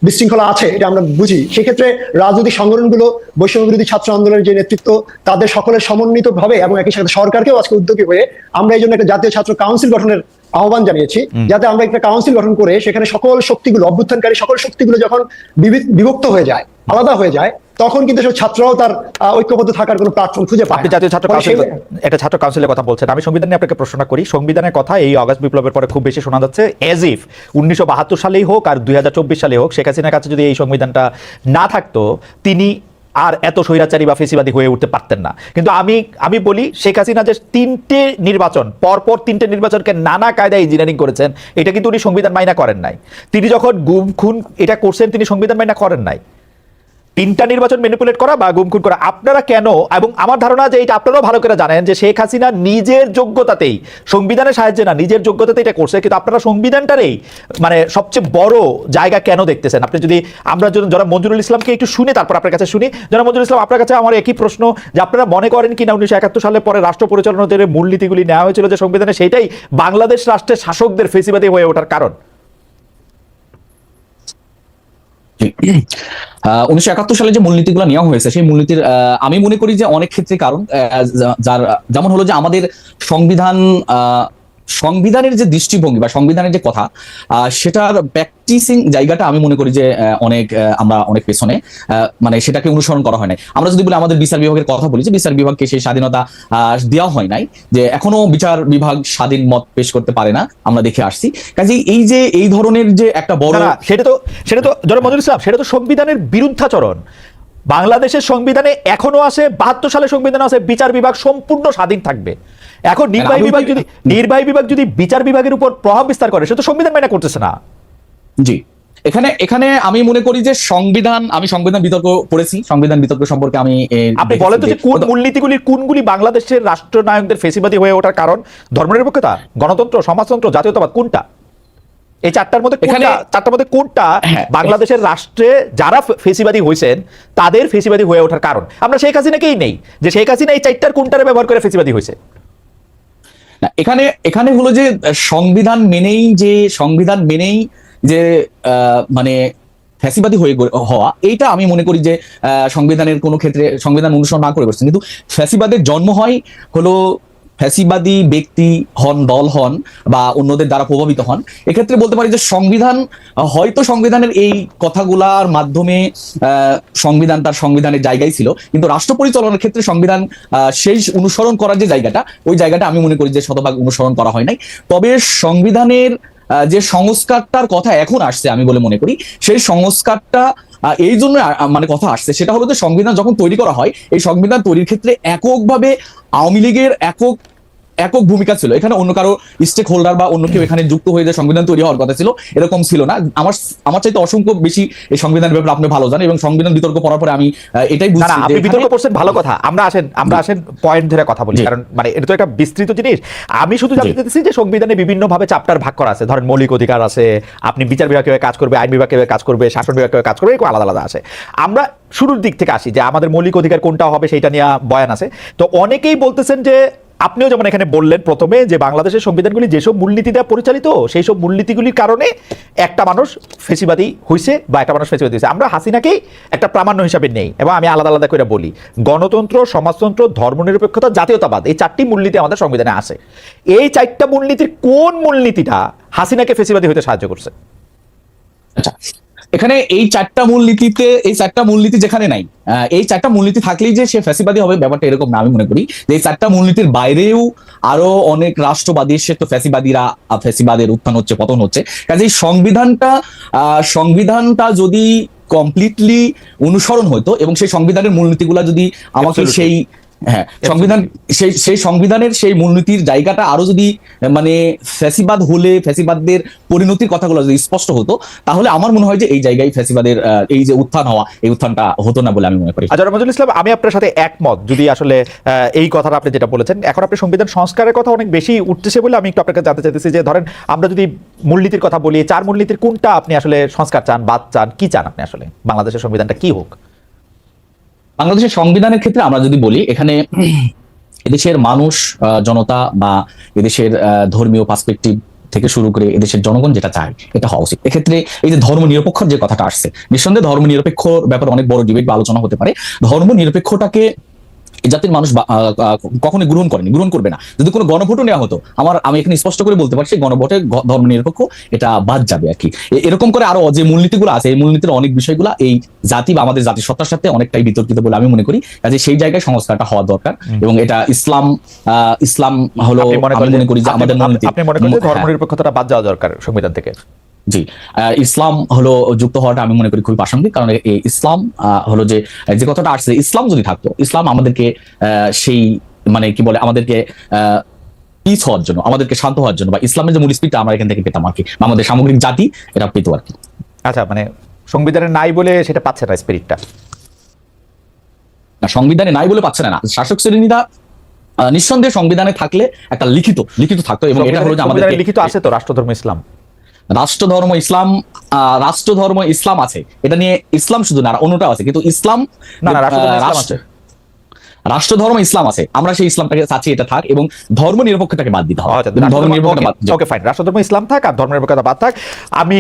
বিশৃঙ্খলা আছে এটা আমরা বুঝি। সেক্ষেত্রে রাজনৈতিক সংগঠনগুলো, বৈষম্য বিরোধী ছাত্র আন্দোলনের যে নেতৃত্ব, তাদের সকলের সমন্বিত ভাবে এবং একই সাথে সরকারকেও আজকে উদ্যোগী হয়ে আমরা এই জন্য একটা জাতীয় ছাত্র কাউন্সিল গঠনের আহ্বান জানিয়েছি, যাতে আমরা একটা কাউন্সিল গঠন করে সেখানে সকল শক্তিগুলো, অভ্যুত্থানকারী সকল শক্তিগুলো যখন বিভক্ত হয়ে যায়, আলাদা হয়ে যায়, তখন কিন্তু ছাত্ররাও তার ঐক্যবদ্ধ থাকার কোনো প্ল্যাটফর্ম খুঁজে পায়। আপনি জাতীয় ছাত্র কাউন্সিল, একটা ছাত্র কাউন্সিলের কথা বলছেন, আমি সংবিধান নিয়ে আপনাকে প্রশ্ন করি। সংবিধানের কথা এই আগস্ট বিপ্লবের পরে খুব বেশি শোনা যাচ্ছে এজ ইফ ১৯৭২ সালেই হোক আর ২০২৪ সালেই হোক, শেখ হাসিনার কাছে যদি এই সংবিধানটা না থাকতো তিনি আর এত স্বৈরাচারী বা ফেসিবাদী হয়ে উঠতে পারতেন না। কিন্তু আমি বলি, শেখ হাসিনা যে ৩টে নির্বাচন, পরপর ৩টে নির্বাচনকে নানা কায়দায় ইঞ্জিনিয়ারিং করেছেন, এটা কিন্তু উনি সংবিধান মাইনা করেন নাই। তিনি যখন গুম খুন এটা করছেন, তিনি সংবিধান মাইনা করেন নাই। ৩টা নির্বাচন ম্যানিপুলেট করা বা গুম খুন করা, আপনারা কেন? এবং আমার ধারণা যে এটা আপনারাও ভালো করে জানেন যে শেখ হাসিনা নিজের যোগ্যতাতেই, সংবিধানের সাহায্যে না, নিজের যোগ্যতাতেই এটা করছে। কিন্তু আপনারা সংবিধানটারই মানে সবচেয়ে বড় জায়গা কেন দেখতেছেন? আপনি যদি আমরা যারা মঞ্জুরুল ইসলামকে একটু শুনে তারপর আপনার কাছে শুনি। যারা মঞ্জুরুল ইসলাম, আপনার কাছে আমার একই প্রশ্ন যে আপনারা মনে করেন কিনা ১৯৭১ সালের পরে রাষ্ট্র পরিচালনার যে মূলনীতিগুলি নেওয়া হয়েছিল যে সংবিধানে, সেটাই বাংলাদেশ রাষ্ট্রের শাসকদের ফেসিবাদী হয়ে ওঠার কারণ? ১৯৭১ সালে যে মূলনীতিগুলো নেওয়া হয়েছে, সেই মূলনীতির আমি মনে করি যে অনেক ক্ষেত্রে কারণ, যার যেমন হলো যে আমাদের সংবিধানের যে দৃষ্টিভঙ্গি বা সংবিধানের যে কথা, সেটার প্র্যাকটিসিং জায়গাটা আমি মনে করি যে আমরা অনেক পেছনে, মানে সেটাকে অনুসরণ করা হয় নাই। আমরা যদি বলি আমাদের বিচার বিভাগের কথা বলি, যে বিচার বিভাগকে সেই স্বাধীনতা দেওয়া হয় নাই, যে এখনো বিচার বিভাগ স্বাধীন মত পেশ করতে পারে না, আমরা দেখে আসছি। কাজেই এই যে এই ধরনের যে একটা বড়, সেটা তো জনাব মঞ্জুরুল ইসলাম, সেটা তো সংবিধানের বিরুদ্ধাচরণ। বাংলাদেশের সংবিধানে এখনো আছে, ৭২ সালে সংবিধান আছে, বিচার বিভাগ সম্পূর্ণ স্বাধীন থাকবে। এখন নির্বাহী বিভাগ যদি বিচার বিভাগের উপর প্রভাব বিস্তার করে, সেটা সংবিধান মাইনা করতেছে না। জি, এখানে আমি মনে করি যে আমি সংবিধান বিতর্ক পড়েছি, সংবিধান বিতর্ক সম্পর্কে আপনি বলেন তো যে কোন মূলনীতিগুলির কোনগুলি বাংলাদেশের রাষ্ট্রনায়কদের ফেসিবাদী হয়ে ওঠার কারণ? ধর্মনিরপেক্ষতা, গণতন্ত্র, সমাজতন্ত্র, জাতীয়তাবাদ, কোনটা? এই চারটার মধ্যে কোনটা বাংলাদেশের রাষ্ট্রে যারা ফেসিবাদী হয়েছেন তাদের ফেসিবাদী হয়ে ওঠার কারণ? আমরা শেখ হাসিনাকেই নেই যে শেখ হাসিনা এই চারটার কোনটারে ব্যবহার করে ফেসিবাদী হয়েছে। এখানে হলো যে সংবিধান মেনেই যে মানে ফ্যাসিবাদী হয়ে হওয়া, এইটা আমি মনে করি যে সংবিধানের কোনো ক্ষেত্রে সংবিধান অনুসরণ না করে করছেন। কিন্তু ফ্যাসিবাদের জন্ম হয় হলো ফ্যাসিবাদী ব্যক্তি হন, দল হন বা অন্যদের দ্বারা প্রভাবিত হন। এক্ষেত্রে বলতে পারি যে সংবিধানের এই কথাগুলার মাধ্যমে সংবিধান তার সংবিধানের জায়গায় ছিল, কিন্তু রাষ্ট্র পরিচালনার ক্ষেত্রে সংবিধান সেই অনুসরণ করার যে জায়গাটা, ওই জায়গাটা আমি মনে করি যে শতভাগ অনুসরণ করা হয় নাই। তবে সংবিধানের যে সংস্কারটার কথা এখন আসছে আমি বলে মনে করি, সেই সংস্কারটা এই জন্য মানে কথা আসছে, সেটা হলো যে সংবিধান যখন তৈরি করা হয়, এই সংবিধান তৈরির ক্ষেত্রে এককভাবে আওয়ামী লীগের একক ভূমিকা ছিল। এখানে অন্য কারো স্টেক হোল্ডার বা অন্য কেউ এখানে যুক্ত হয়ে যে সংবিধান তৈরি হওয়ার কথা ছিল, এরকম ছিল না। আমার চাইতে অসংখ্য বেশি এই সংবিধানের ব্যাপারে আপনি ভালো জানেন, এবং সংবিধান বিতর্ক পড়ার পরে আমি এটাই বুঝছি যে আপনি বিতর্ক করছেন, ভালো কথা। আমরা আসেন পয়েন্ট ধরে কথা বলি, কারণ মানে এটা তো একটা বিস্তৃত জিনিস। আমি শুধু জানতে চাইছি যে সংবিধানে বিভিন্নভাবে চ্যাপ্টার ভাগ করা আছে, ধরেন মৌলিক অধিকার আছে, আপনি বিচার বিভাগ কিভাবে কাজ করবে, আইন বিভাগ কিভাবে কাজ করবে, শাসন বিভাগ কিভাবে কাজ করবে, এরকম আলাদা আলাদা আছে। আমরা শুরুর দিক থেকে আসি যে আমাদের মৌলিক অধিকার কোনটা হবে সেটা নিয়ে বয়ান আছে। তো অনেকেই বলতেছেন যে, আপনিও যেমন এখানে বললেন প্রথমে, যে বাংলাদেশের সংবিধানগুলি যেসব মূলনীতি দ্বারা পরিচালিত, সেই সব মূলনীতিগুলির কারণে একটা মানুষ ফেসিবাদী হয়েছে বা একটা মানুষ ফেসিবাদী হয়েছে। আমরা হাসিনাকেই একটা প্রামাণ্য হিসাবে নেই, এবং আমি আলাদা আলাদা করে বলি, গণতন্ত্র, সমাজতন্ত্র, ধর্মনিরপেক্ষতা, জাতীয়তাবাদ, এই 4টি মূলনীতি আমাদের সংবিধানে আছে। এই 4টা মূলনীতির কোন মূলনীতিটা হাসিনাকে ফেসিবাদী হতে সাহায্য করছে? আচ্ছা, এখানে এই 4টা মূলনীতিতে, এই 4টা মূলনীতি যেখানে নাই, এই 4টা মূলনীতি থাকলেই যে সে ফ্যাসিবাদী হবে ব্যাপারটা এরকম না। আমি মনে করি যে এই 4টা মূলনীতির বাইরেও আরো অনেক রাষ্ট্রবাদী সে তো ফ্যাসিবাদের উত্থান হচ্ছে, পতন হচ্ছে। কাজে এই সংবিধানটা যদি কমপ্লিটলি অনুসরণ হতো এবং সেই সংবিধানের মূলনীতিগুলা যদি আমাকে সেই সংবিধান, সেই সংবিধানের সেই মূলনীতির জায়গাটা আরো যদি মানে ফ্যাসিবাদ হলে ফ্যাসিবাদদের পরিণতির কথাগুলো যদি স্পষ্ট হতো, তাহলে আমার মনে হয় যে এই জায়গায় ফ্যাসিবাদের এই যে উত্থান হওয়া, এই উত্থানটা হতো না বলে আমি মনে করি। আজহার মঞ্জুরুল ইসলাম, আমি আপনার সাথে একমত। যদি আসলে এই কথাটা আপনি যেটা বলেছেন, এখন আপনি সংবিধান সংস্কারের কথা অনেক বেশি উঠতেছে বলে আমি একটু আপনাকে জানতে চাইতেছি যে, ধরেন আমরা যদি মূলনীতির কথা বলি, 4 মূলনীতির কোনটা আপনি আসলে সংস্কার চান, বাদ চান, কি চান আপনি আসলে? বাংলাদেশের সংবিধানটা কি হোক? বাংলাদেশের সংবিধানের ক্ষেত্রে আমরা যদি বলি, এখানে এদেশের মানুষ, জনতা বা এদেশের ধর্মীয় পার্সপেক্টিভ থেকে শুরু করে এদেশের জনগণ যেটা চায় এটা হওয়া উচিত। এক্ষেত্রে এই যে ধর্ম নিরপেক্ষর যে কথাটা আসছে, নিঃসন্দেহে ধর্ম নিরপেক্ষ ব্যাপারে অনেক বড় ডিবেট বা আলোচনা হতে পারে। ধর্ম নিরপেক্ষটাকে এই জাতির মানুষ কখনোই গ্রহণ করবে না। যদি কোনো গণভোটও নেওয়া হতো, আমি এখানে স্পষ্ট করে বলতে পারছি, গণভোটে ধর্ম নিরপেক্ষ এটা বাদ যাবে আর কি। এরকম করে আরো যে মূলনীতিগুলো আছে, এই মূলনীতির অনেক বিষয়গুলো এই জাতি বা আমাদের জাতির সত্তার সাথে অনেকটাই বিতর্কিত বলে আমি মনে করি। কাজে সেই জায়গায় সংস্কারটা হওয়া দরকার, এবং এটা ইসলাম হলো, আমি মনে করি যে আমাদের মূলনীতি। আপনি মনে করেন যে ধর্ম নিরপেক্ষতাটা বাদ যাওয়া দরকার সংবিধান থেকে? জি, ইসলাম হলো যুক্ত হওয়াটা আমি মনে করি খুবই প্রাসঙ্গিক, কারণ এই ইসলাম হলো যে কথাটা আসছে, ইসলাম যদি থাকতো, ইসলাম আমাদেরকে সেই মানে কি বলে, আমাদেরকে পিস হওয়ার জন্য, আমাদেরকে শান্ত হওয়ার জন্য, বা ইসলামের যে মূল স্পিরিটটা আমরা এখান থেকে পেতাম আর কি, আমাদের সামগ্রিক জাতি এটা পেত আর কি। আচ্ছা, মানে সংবিধানে নাই বলে সেটা পাচ্ছে না স্পিরিটটা? সংবিধানে নাই বলে পাচ্ছে না, শাসক শ্রেণীরা নিঃসন্দেহে সংবিধানে থাকলে একটা লিখিত থাকতো, এবং এটা হলো যে আমাদের লিখিত আছে তো রাষ্ট্রধর্ম ইসলাম। রাষ্ট্রধর্ম ইসলাম আছে, এটা নিয়ে ইসলাম শুধু না অন্যটাও আছে, কিন্তু ইসলাম না, রাষ্ট্রধর্ম ইসলাম আছে, আমরা সেই ইসলামটাকে চাচ্ছি এটা থাক, এবং ধর্ম নিরপেক্ষতাকে বাদ দিতে হবে। ওকে ফাইন, রাষ্ট্রধর্ম ইসলাম থাক আর ধর্ম নিরপেক্ষতা বাদ থাক। আমি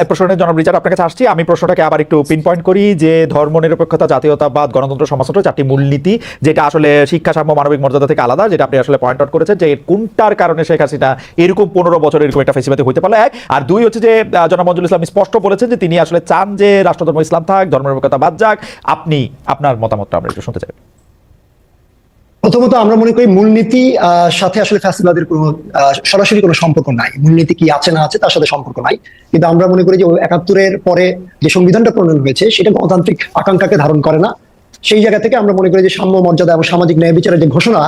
প্রশ্নের জনাব রিচার্ড আপনার কাছে আসছি। আমি প্রশ্নটাকে আবার একটু পিন পয়েন্ট করি যে, ধর্ম নিরপেক্ষতা, জাতীয়তাবাদ, গণতন্ত্র, সমাজতন্ত্র, 4টি মূলনীতি, যেটা আসলে শিক্ষা, সাম্য, মানবিক মর্যাদা থেকে আলাদা, যেটা আপনি আসলে পয়েন্ট আউট করেছেন যে কোনটার কারণে শেখ হাসিনা এরকম 15 বছর এরকম একটা ফেসিবাদী হইতে পারলো, 1। আর 2 হচ্ছে যে জনাব মঞ্জুরুল ইসলাম স্পষ্ট বলেছেন যে তিনি আসলে চান যে রাষ্ট্রধর্ম ইসলাম থাক, ধর্ম নিরপেক্ষতা বাদ যাক। আপনি আপনার মতামতটা আমরা একটু শুনতে চাই। প্রথমত আমরা মনে করি মূলনীতি সাথে আসলে ফ্যাসিবাদের কোনো সরাসরি কোনো সম্পর্ক নাই। মূলনীতি কি আছে না আছে তার সাথে সম্পর্ক নাই, কিন্তু আমরা মনে করি যে 71-এর পরে যে সংবিধানটা প্রণয়ন হয়েছে সেটা গণতান্ত্রিক আকাঙ্ক্ষাকে ধারণ করে না। সেই জায়গা থেকে আমরা মনে করি যে সাম্য, মর্যাদা এবং সামাজিক ন্যায় বিচারের যে ঘোষণা,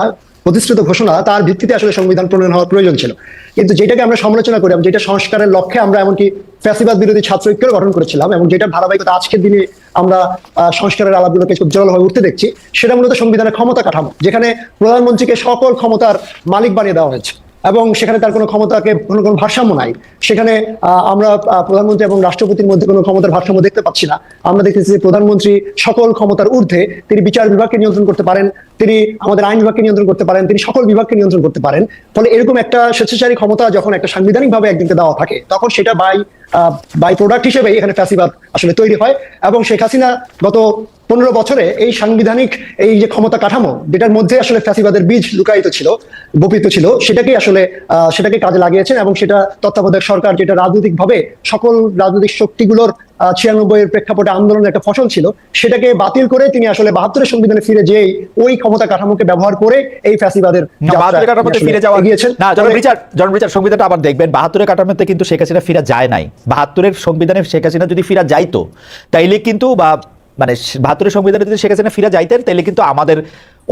প্রতিশ্রুত ঘোষণা, তার ভিত্তিতে আসলে সংবিধান প্রণয়ন হওয়ার প্রয়োজন ছিল। কিন্তু যেটাকে আমরা সমালোচনা করি, যেটা সংস্কারের লক্ষ্যে আমরা এমনকি ফ্যাসিবাদ বিরোধী ছাত্র ঐক্য গঠন করেছিলাম, এবং যেটা ধারাবাহিকতা আজকের দিনে আমরা সংস্কারের আলাপগুলোকে উজ্জ্বল হয়ে উঠতে দেখছি, সেটা মূলত সংবিধানের ক্ষমতা কাঠামো, যেখানে প্রধানমন্ত্রীকে সকল ক্ষমতার মালিক বানিয়ে দেওয়া হয়েছে, এবং সেখানে তার কোনো ক্ষমতাকে কোনো ভারসাম্য নাই। সেখানে আমরা প্রধানমন্ত্রী এবং রাষ্ট্রপতির মধ্যে কোনো ক্ষমতার ভারসাম্য দেখতে পাচ্ছি না। আমরা দেখতেছি যে প্রধানমন্ত্রী সকল ক্ষমতার ঊর্ধ্বে, তিনি বিচার বিভাগকে নিয়ন্ত্রণ করতে পারেন, তিনি আমাদের আইন বিভাগকে নিয়ন্ত্রণ করতে পারেন, তিনি সকল বিভাগকে নিয়ন্ত্রণ করতে পারেন। ফলে এরকম একটা স্বেচ্ছাচারী ক্ষমতা যখন একটা সাংবিধানিকভাবে একদিকে দেওয়া থাকে, তখন সেটা বাই প্রোডাক্ট হিসেবে এখানে ফ্যাসিবাদ আসলে তৈরি হয়। এবং শেখ হাসিনা গত 15 বছরে এই সাংবিধানিক এই যে ক্ষমতা কাঠামো যেটার মধ্যে আসলে ফ্যাসিবাদের বীজ লুকায়িত ছিল, বপিত ছিল, সেটাকে কাজে লাগিয়েছেন এবং সেটা তত্ত্বাবধায়ক সরকার যেটা রাজনৈতিকভাবে সকল রাজনৈতিক শক্তিগুলোর 96 প্রেক্ষাপটে আন্দোলনের একটা ফসল ছিল, সেটাকে বাতিল করে তিনি আসলে 72 সংবিধানে ফিরে যেয়ে ওই ক্ষমতা কাঠামোকে ব্যবহার করে এই ফ্যাসিবাদের ফিরে যাওয়া গিয়েছেন। না, জন রিচার্ড সংবিধানটা আবার দেখবেন 72 কাঠামোতে কিন্তু শেখ হাসিনা ফিরা যায় নাই। 72 সংবিধানে শেখ হাসিনা যদি ফিরা যাইতো তাইলে কিন্তু মানে 72 সংবিধানে যদি শেখ হাসিনা ফিরা যাইতেন তাইলে কিন্তু আমাদের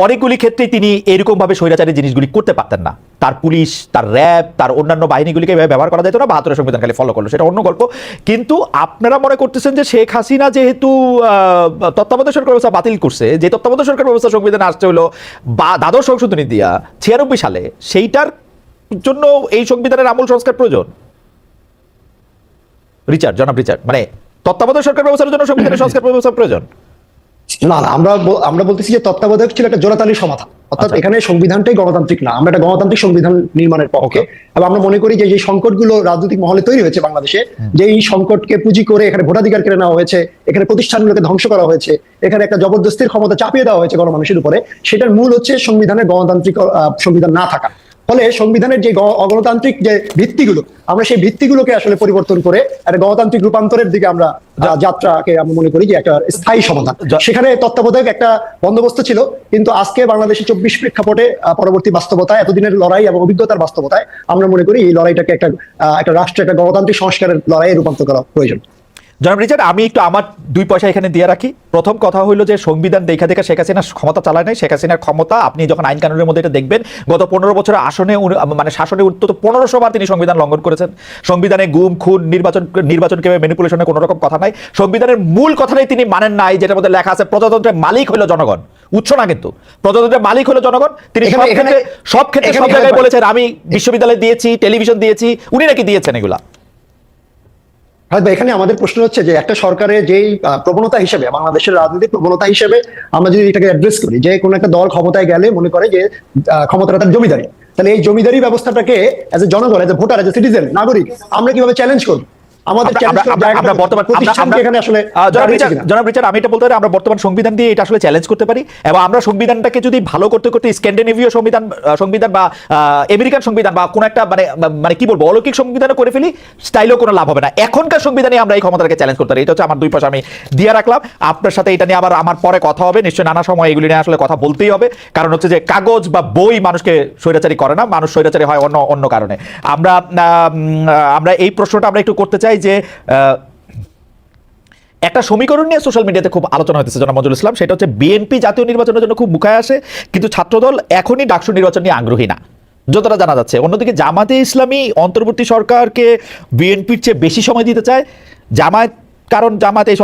অনেকগুলি ক্ষেত্রেই তিনি এরকম ভাবে স্বৈরাচারী জিনিসগুলি করতে পারতেন না। তার পুলিশ, তার র্যাব, তার অন্যান্য বাহিনীগুলিকে ব্যবহার করা যেত না। 72 সংবিধান খালি ফলো করলো, সেটা অন্য গল্প। কিন্তু আপনারা মনে করতেছেন যে শেখ হাসিনা যেহেতু তত্ত্বাবধায়ক সরকার ব্যবস্থা বাতিল করছে, যে তত্ত্বাবধায়ক সরকার ব্যবস্থা সংবিধানে আসছে হলো দ্বাদশ সংশোধনী দিয়া 96 সালে, সেইটার জন্য এই সংবিধানের আমূল সংস্কার প্রয়োজন। জনাব রিচার্ড, মানে তত্ত্বাবধায়ক সরকার ব্যবস্থার জন্য সংবিধানের সংস্কার ব্যবস্থা প্রয়োজন না। আমরা বলতেছি যে তত্ত্বাবধায়ক ছিল একটা জোড়াতালি সমাধান, অর্থাৎ এখানে সংবিধানটাই গণতান্ত্রিক না। আমরা একটা গণতান্ত্রিক সংবিধান নির্মাণের পক্ষে, এবং আমরা মনে করি যে সংকটগুলো রাজনৈতিক মহলে তৈরি হয়েছে বাংলাদেশে, যে এই সংকটকে পুঁজি করে এখানে ভোটাধিকার কেড়ে নেওয়া হয়েছে, এখানে প্রতিষ্ঠানগুলোকে ধ্বংস করা হয়েছে, এখানে একটা জবরদস্তির ক্ষমতা চাপিয়ে দেওয়া হয়েছে গণমানুষের উপরে, সেটার মূল হচ্ছে সংবিধানের গণতান্ত্রিক সংবিধান না থাকা। ফলে সংবিধানের যে অগণতান্ত্রিক যে ভিত্তিগুলো, আমরা সেই ভিত্তিগুলোকে আসলে পরিবর্তন করে একটা গণতান্ত্রিক রূপান্তরের দিকে আমরা যাত্রাকে আমরা মনে করি যে একটা স্থায়ী সমাধান। সেখানে তত্ত্বাবধায়ক একটা বন্দোবস্ত ছিল, কিন্তু আজকে বাংলাদেশে 24 প্রেক্ষাপটে পরবর্তী বাস্তবতায়, এতদিনের লড়াই এবং অভিজ্ঞতার বাস্তবতায় আমরা মনে করি এই লড়াইটাকে একটা রাষ্ট্রের একটা গণতান্ত্রিক সংস্কারের লড়াইয়ে রূপান্তর করা প্রয়োজন। জনাব রিচার্ড, আমি একটু আমার 2 পয়সা এখানে দিয়ে রাখি। প্রথম কথা হইলো যে সংবিধান দেখা শেখ হাসিনা ক্ষমতা চালায় নাই। শেখ হাসিনার ক্ষমতা আপনি যখন আইন কানুনের মধ্যে এটা দেখবেন, গত 15 বছরের মানে শাসনে উত্তর 1500 বার তিনি সংবিধান লঙ্ঘন করেছেন। সংবিধানে গুম, খুন, নির্বাচনকে ম্যানিপুলেশনের কোনো রকম কথা নাই। সংবিধানের মূল কথাটাই তিনি মানেন নাই, যেটার মধ্যে লেখা আছে প্রজাতন্ত্রের মালিক হলো জনগণ, উৎস না কিন্তু। প্রজাতন্ত্রের মালিক হলো জনগণ। তিনি সব ক্ষেত্রে সব জায়গায় বলেছেন আমি বিশ্ববিদ্যালয় দিয়েছি, টেলিভিশন দিয়েছি, উনি নাকি দিয়েছেন এগুলা। এখানে আমাদের প্রশ্ন হচ্ছে যে একটা সরকারের যেই প্রবণতা হিসেবে, বাংলাদেশের রাজনৈতিক প্রবণতা হিসেবে আমরা যদি এটাকে অ্যাড্রেস করি, যে কোনো একটা দল ক্ষমতায় গেলে মনে করে যে ক্ষমতাটা তার জমিদারি, তাহলে এই জমিদারি ব্যবস্থাটাকে এজ এ জনগণ, as a voter, as a citizen, নাগরিক, আমরা কিভাবে চ্যালেঞ্জ করব? আমরা বর্তমান সংবিধান দিয়ে এটা আসলে চ্যালেঞ্জ করতে পারি, এবং আমরা সংবিধানটাকে যদি ভালো করতে করতে স্ক্যান্ডিনেভীয় সংবিধান বা আমেরিকান সংবিধান বা কোন একটা মানে কি বলবো অলৌকিক সংবিধানও করে ফেলি, স্টাইলও কোনো লাভ হবে না। এখনকার সংবিধানে আমরা এই ক্ষমতাকে চ্যালেঞ্জ করতে পারি। এটা হচ্ছে আমার 2 পয়সা আমি দিয়ে রাখলাম। আপনার সাথে এটা নিয়ে আবার আমার পরে কথা হবে নিশ্চয়ই, নানা সময় এগুলি নিয়ে আসলে কথা বলতেই হবে। কারণ হচ্ছে যে কাগজ বা বই মানুষকে স্বৈরাচারী করে না, মানুষ স্বৈরাচারী হয় অন্য কারণে। আমরা এই প্রশ্নটা আমরা একটু করতে চাই যে একটা সমীকরণ নিয়ে সোশ্যাল মিডিয়াতে খুব আলোচনা হতেছে জনাব মঞ্জুরুল ইসলাম, সেটা হচ্ছে বিএনপি জাতীয় নির্বাচনের জন্য খুব মুখায় আসে, কিন্তু ছাত্রদল এখনই ডাকসু নির্বাচন নিয়ে আগ্রহী না, যতটা জানা যাচ্ছে। অন্যদিকে জামাতে ইসলামী অন্তর্বর্তী সরকারকে বিএনপির চেয়ে বেশি সময় দিতে চায়। কারণ জামাত এই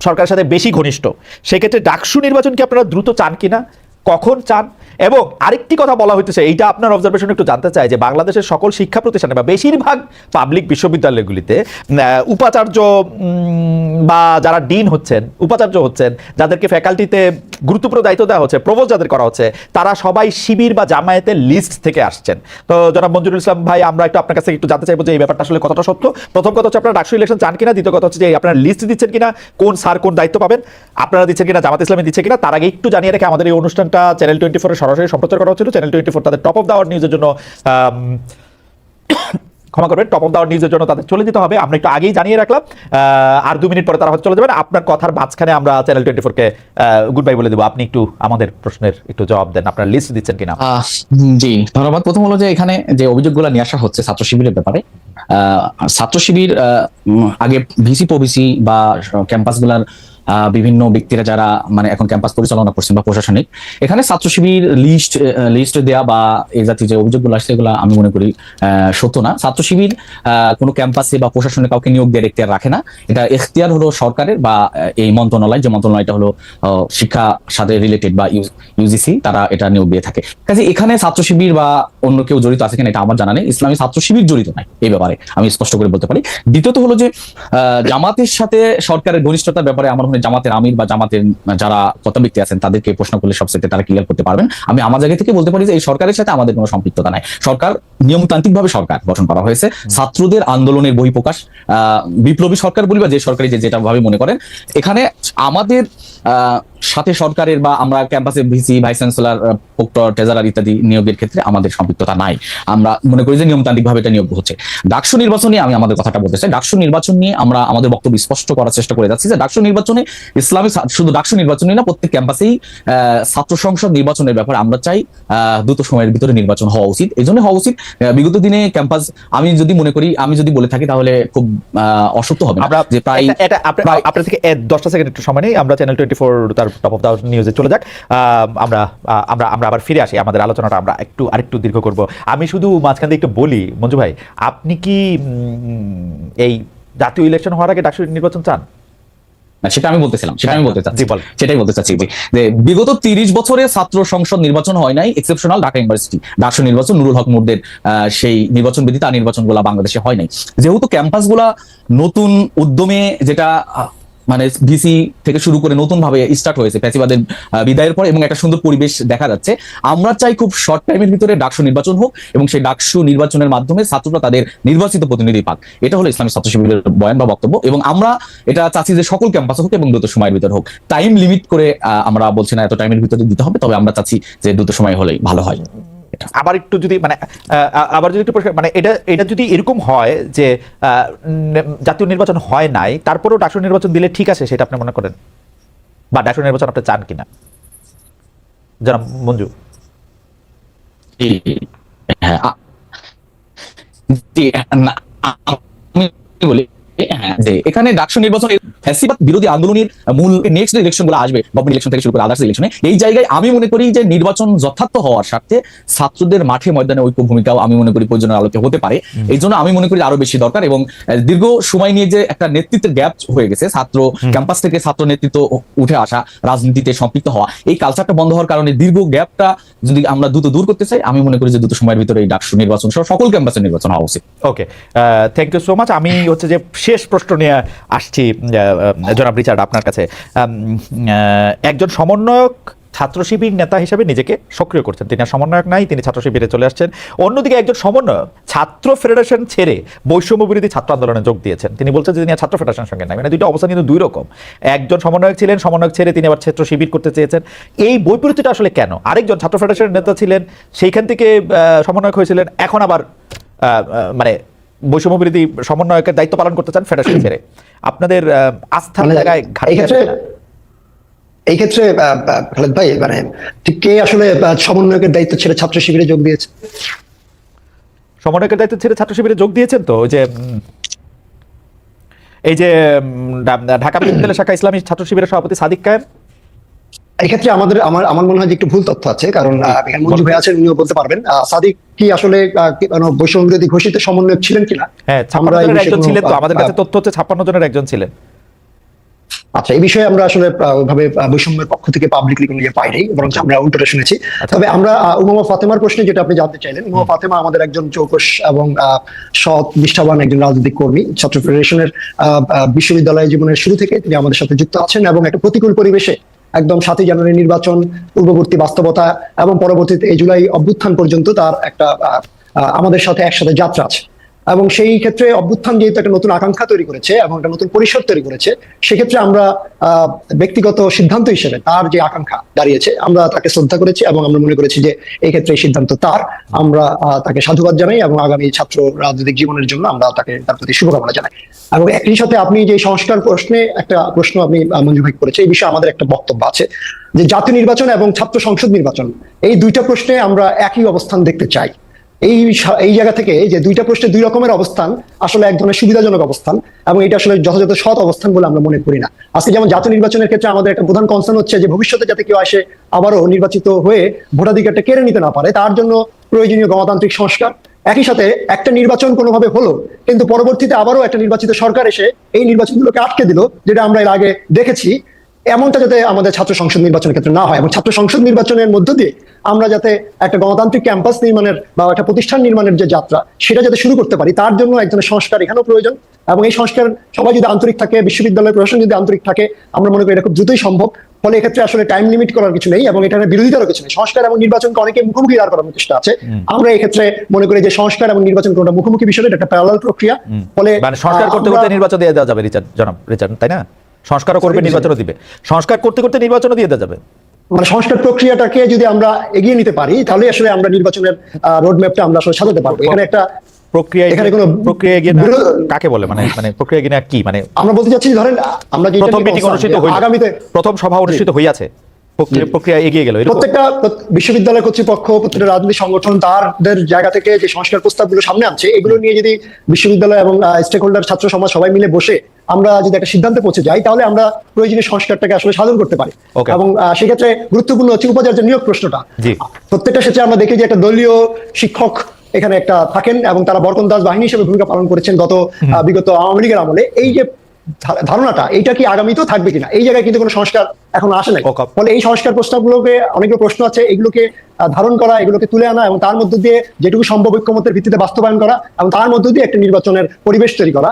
সরকারের সাথে বেশি ঘনিষ্ঠ। সেক্ষেত্রে ডাকসু নির্বাচন কি আপনারা দ্রুত চান কিনা, কখন চান? এবং আরেকটি কথা বলা হইতেছে, এইটা আপনার অবজারভেশন একটু জানতে চাই, যে বাংলাদেশের সকল শিক্ষা প্রতিষ্ঠানে বা বেশিরভাগ পাবলিক বিশ্ববিদ্যালয়গুলিতে উপাচার্য বা যারা ডিন হচ্ছেন, উপাচার্য হচ্ছেন, যাদেরকে ফ্যাকাল্টিতে গুরুত্বপূর্ণ দায়িত্ব দেওয়া হচ্ছে, প্রভোস্ট যাদের করা হচ্ছে, তারা সবাই শিবির বা জামায়াতের লিস্ট থেকে আসছেন। তো জনাব মঞ্জুরুল ইসলাম ভাই, আমরা আপনার কাছে একটু জানতে চাইবো যে এই ব্যাপারটা আসলে কতটা সত্য। প্রথম কথা হচ্ছে আপনারা ডাকসু ইলেকশন চান কিনা, দ্বিতীয় কথা হচ্ছে যে আপনারা লিস্ট দিচ্ছেন কিনা, কোন স্যার কোন দায়িত্ব পাবেন, আপনারা দিচ্ছেন কিনা, জামাত ইসলামী দিচ্ছে কিনা। তার আগে একটু জানিয়ে রেখে, আমাদের এই অনুষ্ঠানটা চ্যানেল 24 সরাসরি সম্প্রচার করা হচ্ছিল। চ্যানেল 24 তাদের টপ অফ দ্য আওয়ার নিউজের জন্য ক্ষমা করবেন, টপ অফ দ্য আওয়ার নিউজের জন্য তাদের চলে যেতে হবে। আমরা একটু আগেই জানিয়ে রাখলাম, আর 2 মিনিট পরে তারা হয়তো চলে যাবেন। আপনার কথার মাঝখানে আমরা চ্যানেল 24-কে গুড বাই বলে দেবো। আপনি একটু আমাদের প্রশ্নের একটু জবাব দেন, আপনার লিস্ট দিচ্ছেন কিনা। জি ধন্যবাদ। প্রথম হলো যে এখানে যে অভিযোগগুলো নিয়ে আসা হচ্ছে ছাত্র শিবিরের ব্যাপারে, ছাত্র শিবির আগে ভিসি প্রভিসি বা ক্যাম্পাসগুলার বিভিন্ন ব্যক্তিরা যারা মানে এখন ক্যাম্পাস পরিচালনা করছেন বা প্রশাসনিক, এখানে ছাত্র শিবির লিস্ট দেয়া বা এই জাতীয় যে অভিযোগগুলো আসছে এগুলো আমি মনে করি সত্য না। ছাত্র শিবির কোনো ক্যাম্পাসে বা প্রশাসনে কাউকে নিয়োগ দেওয়ার এখতিয়ার রাখে না। এটা এখতিয়ার হলো সরকারের বা এই মন্ত্রণালয়, যে মন্ত্রণালয়টা হলো শিক্ষা সাথে রিলেটেড বা ইউজিসি, তারা এটা নিয়োগ দিয়ে থাকে। কাজে এখানে ছাত্র শিবির বা অন্য কেউ জড়িত আছে কিনা এটা আমার জানা নেই। ইসলামী ছাত্র শিবির জড়িত নাই এই ব্যাপারে, আমি স্পষ্ট করে বলতে পারি। দ্বিতীয়ত হলো যে জামাতের সাথে সরকারের ঘনিষ্ঠতার ব্যাপারে আমার জামাতের আমির বা জামাতের যারা কত ব্যক্তি আছেন তাদেরকে প্রশ্ন করলে সবচেয়ে তারা ক্লিয়ার করতে পারবেন। আমি আমার জায়গা থেকে বলতে পারি যে এই সরকারের সাথে আমাদের কোনো সম্পৃক্ততা নাই। সরকার নিয়মতান্ত্রিক ভাবে সরকার গঠন করা হয়েছে, ছাত্রদের আন্দোলনের বহিঃপ্রকাশ, বিপ্লবী সরকার বলি বা যে সরকারি যেটা ভাবে মনে করেন। এখানে আমাদের সাথে সরকারের বা আমরা ক্যাম্পাসে VC, vice chancellor, proctor, treasurer ইত্যাদি নিয়োগের ক্ষেত্রে আমাদের সম্পৃক্ততা নাই। আমরা মনে করি যে নিয়মতান্ত্রিক ভাবে এটা নিয়োগ হচ্ছে। ডাকসু নির্বাচন নিয়ে আমি আমাদের কথাটা বলতে চাই। ডাকসু নির্বাচন নিয়ে আমরা আমাদের বক্তব্য স্পষ্ট করার চেষ্টা করে যাচ্ছি যে ডাকসু নির্বাচনে ইসলামী শুধু ডাকসু নির্বাচনই না, প্রত্যেক ক্যাম্পাসেই ছাত্র সংসদ নির্বাচনের ব্যাপারে আমরা চাই দ্রুত সময়ের ভিতরে নির্বাচন হওয়া উচিত। এই জন্য হওয়া উচিত। বিগত দিনে ক্যাম্পাস আমি যদি বলে থাকি তাহলে খুব অসত্য হবে না। যে প্রায় আপনার থেকে 10টা সেকেন্ড একটু সময় নেই, আমরা চ্যানেল 24 তার টপ অফ দা নিউজে চলে যাক। আমরা আবার ফিরে আসি, আমাদের আলোচনাটা আমরা আরেকটু দীর্ঘ করব। আমি শুধু মাঝখান দিয়ে একটু বলি, মঞ্জু ভাই, আপনি কি এই জাতীয় ইলেকশন হওয়ার আগে ডাকসু নির্বাচন চান? সেটা আমি বলতেছিলাম, সেটাই বলতে চাচ্ছি যে বিগত 30 বছরে ছাত্র সংসদ নির্বাচন হয় নাই, এক্সেপশনাল ঢাকা ইউনিভার্সিটি ডাকসু নির্বাচন, নুরুল হক মুরদের সেই নির্বাচন বিধি, তার নির্বাচন গুলা বাংলাদেশে হয় নাই। যেহেতু ক্যাম্পাস গুলা নতুন উদ্যমে, যেটা মানে ভিসি থেকে শুরু করে নতুন ভাবে স্টার্ট হয়েছে ফ্যাসিবাদের বিদায়ের পর, এবং একটা সুন্দর পরিবেশ দেখা যাচ্ছে, আমরা চাই খুব শর্ট টাইমের ভিতরে ডাকসু নির্বাচন হোক এবং সেই ডাকসু নির্বাচনের মাধ্যমে ছাত্ররা তাদের নির্বাচিত প্রতিনিধি পাক। এটা হলো ইসলামী ছাত্র শিবিরের বয়ান বা বক্তব্য, এবং আমরা এটা চাচ্ছি যে সকল ক্যাম্পাসে হোক এবং দ্রুত সময়ের ভিতরে হোক। টাইম লিমিট করে আমরা বলছি না এত টাইমের ভিতরে দিতে হবে, তবে আমরা চাচ্ছি যে দ্রুত সময় হলেই ভালো হয়। আবার একটু যদি একটু মানে এটা যদি এরকম হয় যে জাতীয় নির্বাচন হয় নাই, তারপরেও ডাকসু নির্বাচন দিলে ঠিক আছে, সেটা আপনি মনে করেন? বা ডাকসু নির্বাচন আপনি চান কিনা, জনাব মঞ্জু? হ্যাঁ, আমি বলি যে এখানে ডাকসু নির্বাচনের ফ্যাসিবাদ বিরোধী আন্দোলনের মূল নেক্সট ইলেকশন গুলো আসবে, গভর্নমেন্ট ইলেকশন থেকে শুরু করে আদার্স ইলেকশনে, এই জায়গায় আমি মনে করি যে নির্বাচন যথার্থ হওয়ার স্বার্থে ছাত্রদের মাঠে ময়দানে ঐক্য ভূমিকাও আমি মনে করি প্রয়োজনের আলোকে হতে পারে। এই জন্য আমি মনে করি আরো বেশি দরকার। এবং দীর্ঘ সময় নিয়ে যে একটা নেতৃত্বের গ্যাপ হয়ে গেছে, ছাত্র ক্যাম্পাস থেকে ছাত্র নেতৃত্ব উঠে আসা, রাজনীতিতে সম্পৃক্ত হওয়া, এই কালচারটা বন্ধ হওয়ার কারণে দীর্ঘ গ্যাপটা যদি আমরা দ্রুত দূর করতে চাই, আমি মনে করি যে দ্রুত সময়ের ভিতরে এই ডাকসু নির্বাচন সহ সকল ক্যাম্পাসের নির্বাচন হওয়া উচিত। ওকে, থ্যাংক ইউ সো মাচ। আমি হচ্ছে যে শেষ প্রশ্ন নিয়ে আসছি জনাব রিচার্ড আপনার কাছে। একজন সমন্বয়ক ছাত্র শিবির নেতা হিসেবে নিজেকে সক্রিয় করছেন, তিনি আর সমন্বয়ক নাই, তিনি ছাত্র শিবিরে চলে আসছেন। অন্যদিকে একজন সমন্বয়ক ছাত্র ফেডারেশন ছেড়ে বৈষম্য বিরোধী ছাত্র আন্দোলনে যোগ দিয়েছেন, তিনি বলছেন যে তিনি ছাত্র ফেডারেশনের সঙ্গে নাই। মানে দুইটা অবস্থান কিন্তু দুই রকম। একজন সমন্বয়ক ছিলেন, সমন্বয়ক ছেড়ে তিনি আবার ছাত্র শিবির করতে চেয়েছেন। এই বৈপরীত্যটা আসলে কেন? আরেকজন ছাত্র ফেডারেশনের নেতা ছিলেন, সেইখান থেকে সমন্বয়ক হয়েছিলেন, এখন আবার মানে বৈষম্য বিরোধী সমন্বয়কের দায়িত্ব পালন করতে চান ফেডারেশন ছেড়ে। আপনাদের আস্থার জায়গায় এই ক্ষেত্রে খালেদ ভাই, মানে ঠিক কে আসলে সমন্বয়কের দায়িত্ব ছেড়ে ছাত্র শিবিরে যোগ দিয়েছে? সমন্বয়কের দায়িত্ব ছেড়ে ছাত্র শিবিরে যোগ দিয়েছেন তো ওই যে এই যে ঢাকা বিশ্ববিদ্যালয় শাখা ইসলামী ছাত্র শিবিরের সভাপতি সাদিক কায়েম। এই ক্ষেত্রে আমার মনে হয় যে একটু ভুল তথ্য আছে, কারণ মঞ্জু ভাই আছেন, উনিও বলতে পারবেন। সাদিক কি আসলে বৈষম্য বিরোধী ঘোষিত সমন্বয়ক ছিলেন কিনা? হ্যাঁ, 56 জনের একজন ছিলেন, তো আমাদের কাছে তথ্য হচ্ছে 56 জনের একজন ছিলেন। আচ্ছা, এই বিষয়ে আমরা আসলে ওইভাবে বৈষম্যের পক্ষ থেকে পাবলিকলি কোনো ইয়ে পাইনি, বরং আমরা উল্টোটা শুনেছি। তবে আমরা উমামা ফাতেমার প্রশ্নে যেটা আপনি জানতে চাইলেন, উমামা ফাতেমা আমাদের একজন চৌকস এবং সৎ নিষ্ঠাবান একজন রাজনৈতিক কর্মী। ছাত্র ফেডারেশনের বিশ্ববিদ্যালয় জীবনের শুরু থেকে তিনি আমাদের সাথে যুক্ত আছেন, এবং একটা প্রতিকূল পরিবেশে একদম 7ই জানুয়ারি নির্বাচন, পূর্ববর্তী বাস্তবতা এবং পরবর্তীতে এই জুলাই অভ্যুত্থান পর্যন্ত তার একটা আমাদের সাথে একসাথে যাত্রা আছে। এবং সেই ক্ষেত্রে অভ্যুত্থান যেহেতু একটা নতুন আকাঙ্ক্ষা তৈরি করেছে এবং একটা নতুন পরিসর তৈরি করেছে, সেক্ষেত্রে আমরা ব্যক্তিগত সিদ্ধান্ত হিসেবে তার যে আকাঙ্ক্ষা দাঁড়িয়েছে, আমরা তাকে শ্রদ্ধা করেছি এবং আমরা মনে করেছি যে এই ক্ষেত্রে এই সিদ্ধান্ত তার। আমরা তাকে সাধুবাদ জানাই এবং আগামী ছাত্র রাজনৈতিক জীবনের জন্য আমরা তার প্রতি শুভকামনা জানাই। এবং একই সাথে আপনি যে সংস্কার প্রশ্নে একটা প্রশ্ন আপনি মঞ্জু ভাই করেছে, এই বিষয়ে আমাদের একটা বক্তব্য আছে যে জাতীয় নির্বাচন এবং ছাত্র সংসদ নির্বাচন, এই দুইটা প্রশ্নে আমরা একই অবস্থান দেখতে চাই। এই জায়গা থেকে যে দুইটা প্রশ্নে দুই রকমের অবস্থান আসলে এক ধরনের সুবিধাজনক অবস্থান, এবং এটা আসলে যথাযথ সৎ অবস্থান বলে আমরা মনে করি না। আজকে যেমন জাতীয় নির্বাচনের ক্ষেত্রে আমাদের একটা প্রধান কনসার্ন হচ্ছে যে ভবিষ্যতে যাতে কেউ আসে আবারও নির্বাচিত হয়ে ভোটাধিকারটা কেড়ে নিতে না পারে, তার জন্য প্রয়োজনীয় গণতান্ত্রিক সংস্কার। একই সাথে একটা নির্বাচন কোনোভাবে হলো, কিন্তু পরবর্তীতে আবারও একটা নির্বাচিত সরকার এসে এই নির্বাচনগুলোকে আটকে দিল, যেটা আমরা এর আগে দেখেছি। এমনটা যাতে আমাদের ছাত্র সংসদ নির্বাচনের ক্ষেত্রে না হয়, এবং ছাত্র সংসদ নির্বাচনের মধ্য দিয়ে আমরা যাতে একটা গণতান্ত্রিক ক্যাম্পাস নির্মাণের বা একটা প্রতিষ্ঠান নির্মাণের যে যাত্রা, সেটা যাতে শুরু করতে পারি, তার জন্য একজনের সংস্কার এখানেও প্রয়োজন। এবং এই সংস্কার সবাই যদি আন্তরিক থাকে, বিশ্ববিদ্যালয় প্রশাসন যদি আন্তরিক থাকে, আমরা মনে করি এটা খুব দ্রুতই সম্ভব। ফলে এক্ষেত্রে আসলে টাইম লিমিট করার কিছু নেই এবং এখানে বিরোধিতারও কিছু নেই। সংস্কার এবং নির্বাচনকে অনেকে মুখোমুখি দাঁড় করার চেষ্টা আছে। আমরা এক্ষেত্রে মনে করি যে সংস্কার এবং নির্বাচন কোনটা মুখোমুখি বিষয়, এটা একটা প্যারালাল প্রক্রিয়া। ফলে মানে সংস্কার করতে করতে নির্বাচন দিয়ে দেওয়া যাবে, জনাব রিচার্ড, তাই না? সংস্কারও করবে, নির্বাচনও দিবে, সংস্কার করতে করতে নির্বাচনও দিয়ে দেওয়া যাবে। মানে সংস্কার প্রক্রিয়াটাকে যদি আমরা এগিয়ে নিতে পারি তাহলে আসলে আমরা নির্বাচনের রোড ম্যাপটা আমরা আসলে সাজাতে পারবো। এখানে একটা প্রক্রিয়া, এখানে কোনো প্রক্রিয়া এগিয়ে কাকে বলে, মানে প্রক্রিয়া এগিয়ে কি, মানে আমরা বলতে চাচ্ছি ধরেন আমরা যে প্রথম মিটিং অনুষ্ঠিত হইল, আগামীতে প্রথম সভা অনুষ্ঠিত হইয়াছে, প্রক্রিয়া এগিয়ে গেল, প্রত্যেকটা বিশ্ববিদ্যালয় কর্তৃপক্ষ, প্রত্যেকটা রাজনৈতিক সংগঠন তাদের জায়গা থেকে যে সংস্কার প্রস্তাবগুলো সামনে আনছে এগুলো নিয়ে যদি বিশ্ববিদ্যালয় এবং স্টেক হোল্ডার, ছাত্র সমাজ সবাই মিলে বসে আমরা যদি একটা সিদ্ধান্তে পৌঁছে যাই তাহলে আমরা প্রয়োজনীয় সংস্কারটাকে আসলে সাধন করতে পারি। এবং সেক্ষেত্রে গুরুত্বপূর্ণ হচ্ছে উপাচার্যের নিয়োগ প্রশ্নটা। প্রত্যেকটা ক্ষেত্রে আমরা দেখি যে একটা দলীয় শিক্ষক এখানে একটা থাকেন এবং তারা বরকন দাস বাহিনী হিসেবে ভূমিকা পালন করেছেন বিগত আওয়ামী লীগের আমলে। এই যে ধারণাটা, এইটা কি আগামীতেও থাকবে কিনা, এই জায়গায় কিন্তু কোনো সংস্কার এখন আসে নাই। ফলে এই সংস্কার প্রস্তাবগুলোকে, অনেকগুলো প্রশ্ন আছে, এগুলোকে ধারণ করা, এগুলোকে তুলে আনা এবং তার মধ্য দিয়ে যেটুকু সম্ভব ঐক্যমতের ভিত্তিতে বাস্তবায়ন করা এবং তার মধ্য দিয়ে একটা নির্বাচনের পরিবেশ তৈরি করা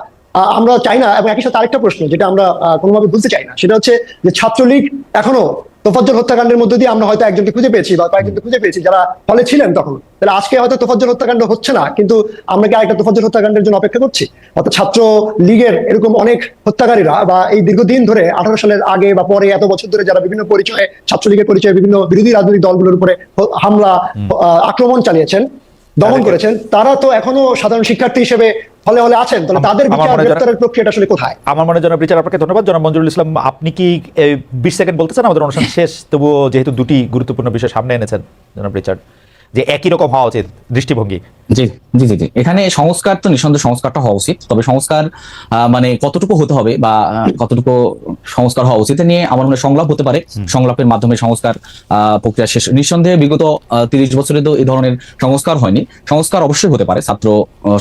আমরা চাই না। এবং একই সাথে আরেকটা প্রশ্ন যেটা আমরা কোনোভাবে ভুলতে চাই না, সেটা হচ্ছে যে ছাত্রলীগ এখনো তোফাজ্জল হত্যাকাণ্ডের মধ্যে দিয়ে আমরা হয়তো একজনকে খুঁজে পেয়েছি বা কয়েকজনকে খুঁজে পেয়েছি যারা ফলে ছিলেন তখন। তাহলে আজকে হয়তো তোফাজ্জল হত্যাকাণ্ড হচ্ছে না, কিন্তু আমরা কি আরেকটা তোফাজ্জল হত্যাকাণ্ডের জন্য অপেক্ষা করছি? অর্থাৎ ছাত্র লীগের এরকম অনেক হত্যাকারীরা বা এই দীর্ঘদিন ধরে 18 সালের আগে বা পরে এত বছর ধরে যারা বিভিন্ন পরিচয়ে, ছাত্রলীগের পরিচয়ে বিভিন্ন বিরোধী রাজনৈতিক দলগুলোর উপরে হামলা, আক্রমণ চালিয়েছেন, দমন করেছেন, তারা তো এখনো সাধারণ শিক্ষার্থী হিসেবে হলে হলে আছেন। তাহলে তাদের বিচার গ্রেফতারের প্রক্রিয়াটা আসলে কোথায়? আমার মনে হয় জনাব রিচার্ড, আপনাকে ধন্যবাদ। জনাব মঞ্জুরুল ইসলাম, আপনি কি 20 সেকেন্ড বলতে চান? আমাদের অনুষ্ঠান শেষ, তবুও যেহেতু দুটি গুরুত্বপূর্ণ বিষয় সামনে এনেছেন জনাব রিচার্ড, যে একই রকম হওয়া উচিত দৃষ্টিভঙ্গি। জি জি জি জি এখানে সংস্কার তো নিঃসন্দেহে সংস্কারটা হওয়া উচিত, তবে সংস্কার মানে কতটুকু হতে হবে বা কতটুকু সংস্কার হওয়া উচিত নিয়ে আমার মনে হয় সংলাপ হতে পারে। সংলাপের মাধ্যমে সংস্কার প্রক্রিয়া শেষ। নিঃসন্দেহে বিগত 30 বছরে তো এই ধরনের সংস্কার হয়নি। সংস্কার অবশ্যই হতে পারে ছাত্র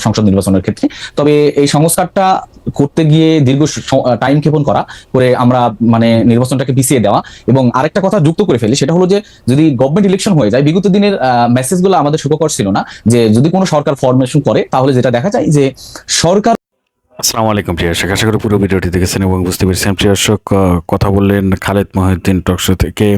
সংসদ নির্বাচনের ক্ষেত্রে, তবে এই সংস্কারটা করতে গিয়ে দীর্ঘ টাইম ক্ষেপণ করে আমরা মানে নির্বাচনটাকে পিছিয়ে দেওয়া। এবং আরেকটা কথা যুক্ত করে ফেলি, সেটা হলো যে যদি গভর্নমেন্ট ইলেকশন হয়ে যায়, বিগত দিনের মেসেজগুলো আমাদের সুখকর ছিল না। যে যদি কোনো সরকার ফরমেশন করে তাহলে যেটা দেখা যায় যে সরকার। আসসালামু আলাইকুম প্রিয় দর্শক, আশা করি পুরো ভিডিওটি দেখেছেন এবং বুঝতে পেরেছেন। প্রিয় দর্শক, কথা বললেন খালেদ মহিউদ্দিন টকশো থেকে।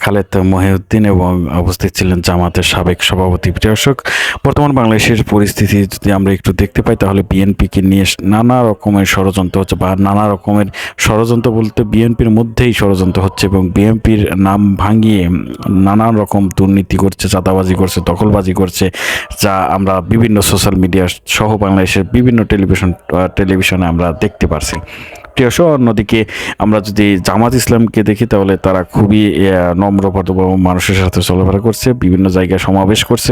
খালেদ মহিউদ্দিন এবং উপস্থিত ছিলেন জামাতের সাবেক সভাপতি। প্রিয় দর্শক, বর্তমান বাংলাদেশের পরিস্থিতি যদি আমরা একটু দেখতে পাই তাহলে বিএনপিকে নিয়ে নানা রকমের ষড়যন্ত্র হচ্ছে, বা নানা রকমের ষড়যন্ত্র বলতে বিএনপির মধ্যেই ষড়যন্ত্র হচ্ছে এবং বিএনপির নাম ভাঙিয়ে নানা রকম দুর্নীতি করছে, চাঁদাবাজি করছে, দখলবাজি করছে, যা আমরা বিভিন্ন সোশ্যাল মিডিয়া সহ বাংলাদেশের বিভিন্ন টেলিভিশনে আমরা দেখতে পারছি। প্রিয়সহ, অন্যদিকে আমরা যদি জামাত ইসলামকে দেখি তাহলে তারা খুবই নম্রভদ্র মানুষের সাথে চলাফেরা করছে, বিভিন্ন জায়গায় সমাবেশ করছে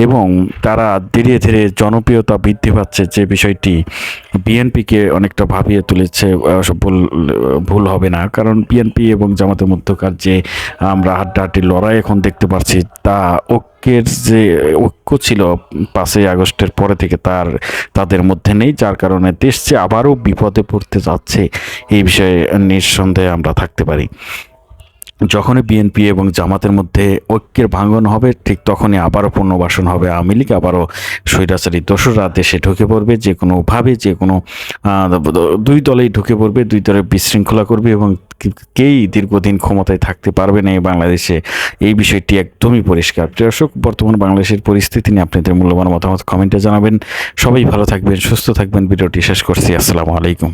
এবং তারা ধীরে ধীরে জনপ্রিয়তা বৃদ্ধি পাচ্ছে, যে বিষয়টি বিএনপিকে অনেকটা ভাবিয়ে তুলেছে। ভুল হবে না, কারণ বিএনপি এবং জামাতের মধ্যকার যে আমরা হাড্ডাহাড্ডি লড়াই এখন দেখতে পাচ্ছি, তা ঐক্যের যে ঐক্য ছিল 5ই আগস্টের পরে থেকে তাদের মধ্যে নেই, যার কারণে দেশ যে আবারও বিপদে পড়তে যাচ্ছে এই বিষয়ে নিঃসন্দেহে আমরা থাকতে পারি। যখনই বিএনপি এবং জামাতের মধ্যে ঐক্যের ভাঙন হবে, ঠিক তখনই আবারও পুনর্বাসন হবে আওয়ামী লীগ, আবারও স্বৈরাচারী দোসররা দেশে ঢুকে পড়বে, যে কোনোভাবে যে কোনো দুই দলেই ঢুকে পড়বে, দুই দলে বিশৃঙ্খলা করবে এবং কেই দীর্ঘদিন ক্ষমতায় থাকতে পারবে না এই বাংলাদেশে। এই বিষয়টি একদমই পরিষ্কার। দর্শক, বর্তমান বাংলাদেশের পরিস্থিতি নিয়ে আপনাদের মূল্যবান মতামত কমেন্টে জানাবেন। সবাই ভালো থাকবেন, সুস্থ থাকবেন। ভিডিওটি শেষ করছি। আসসালামু আলাইকুম।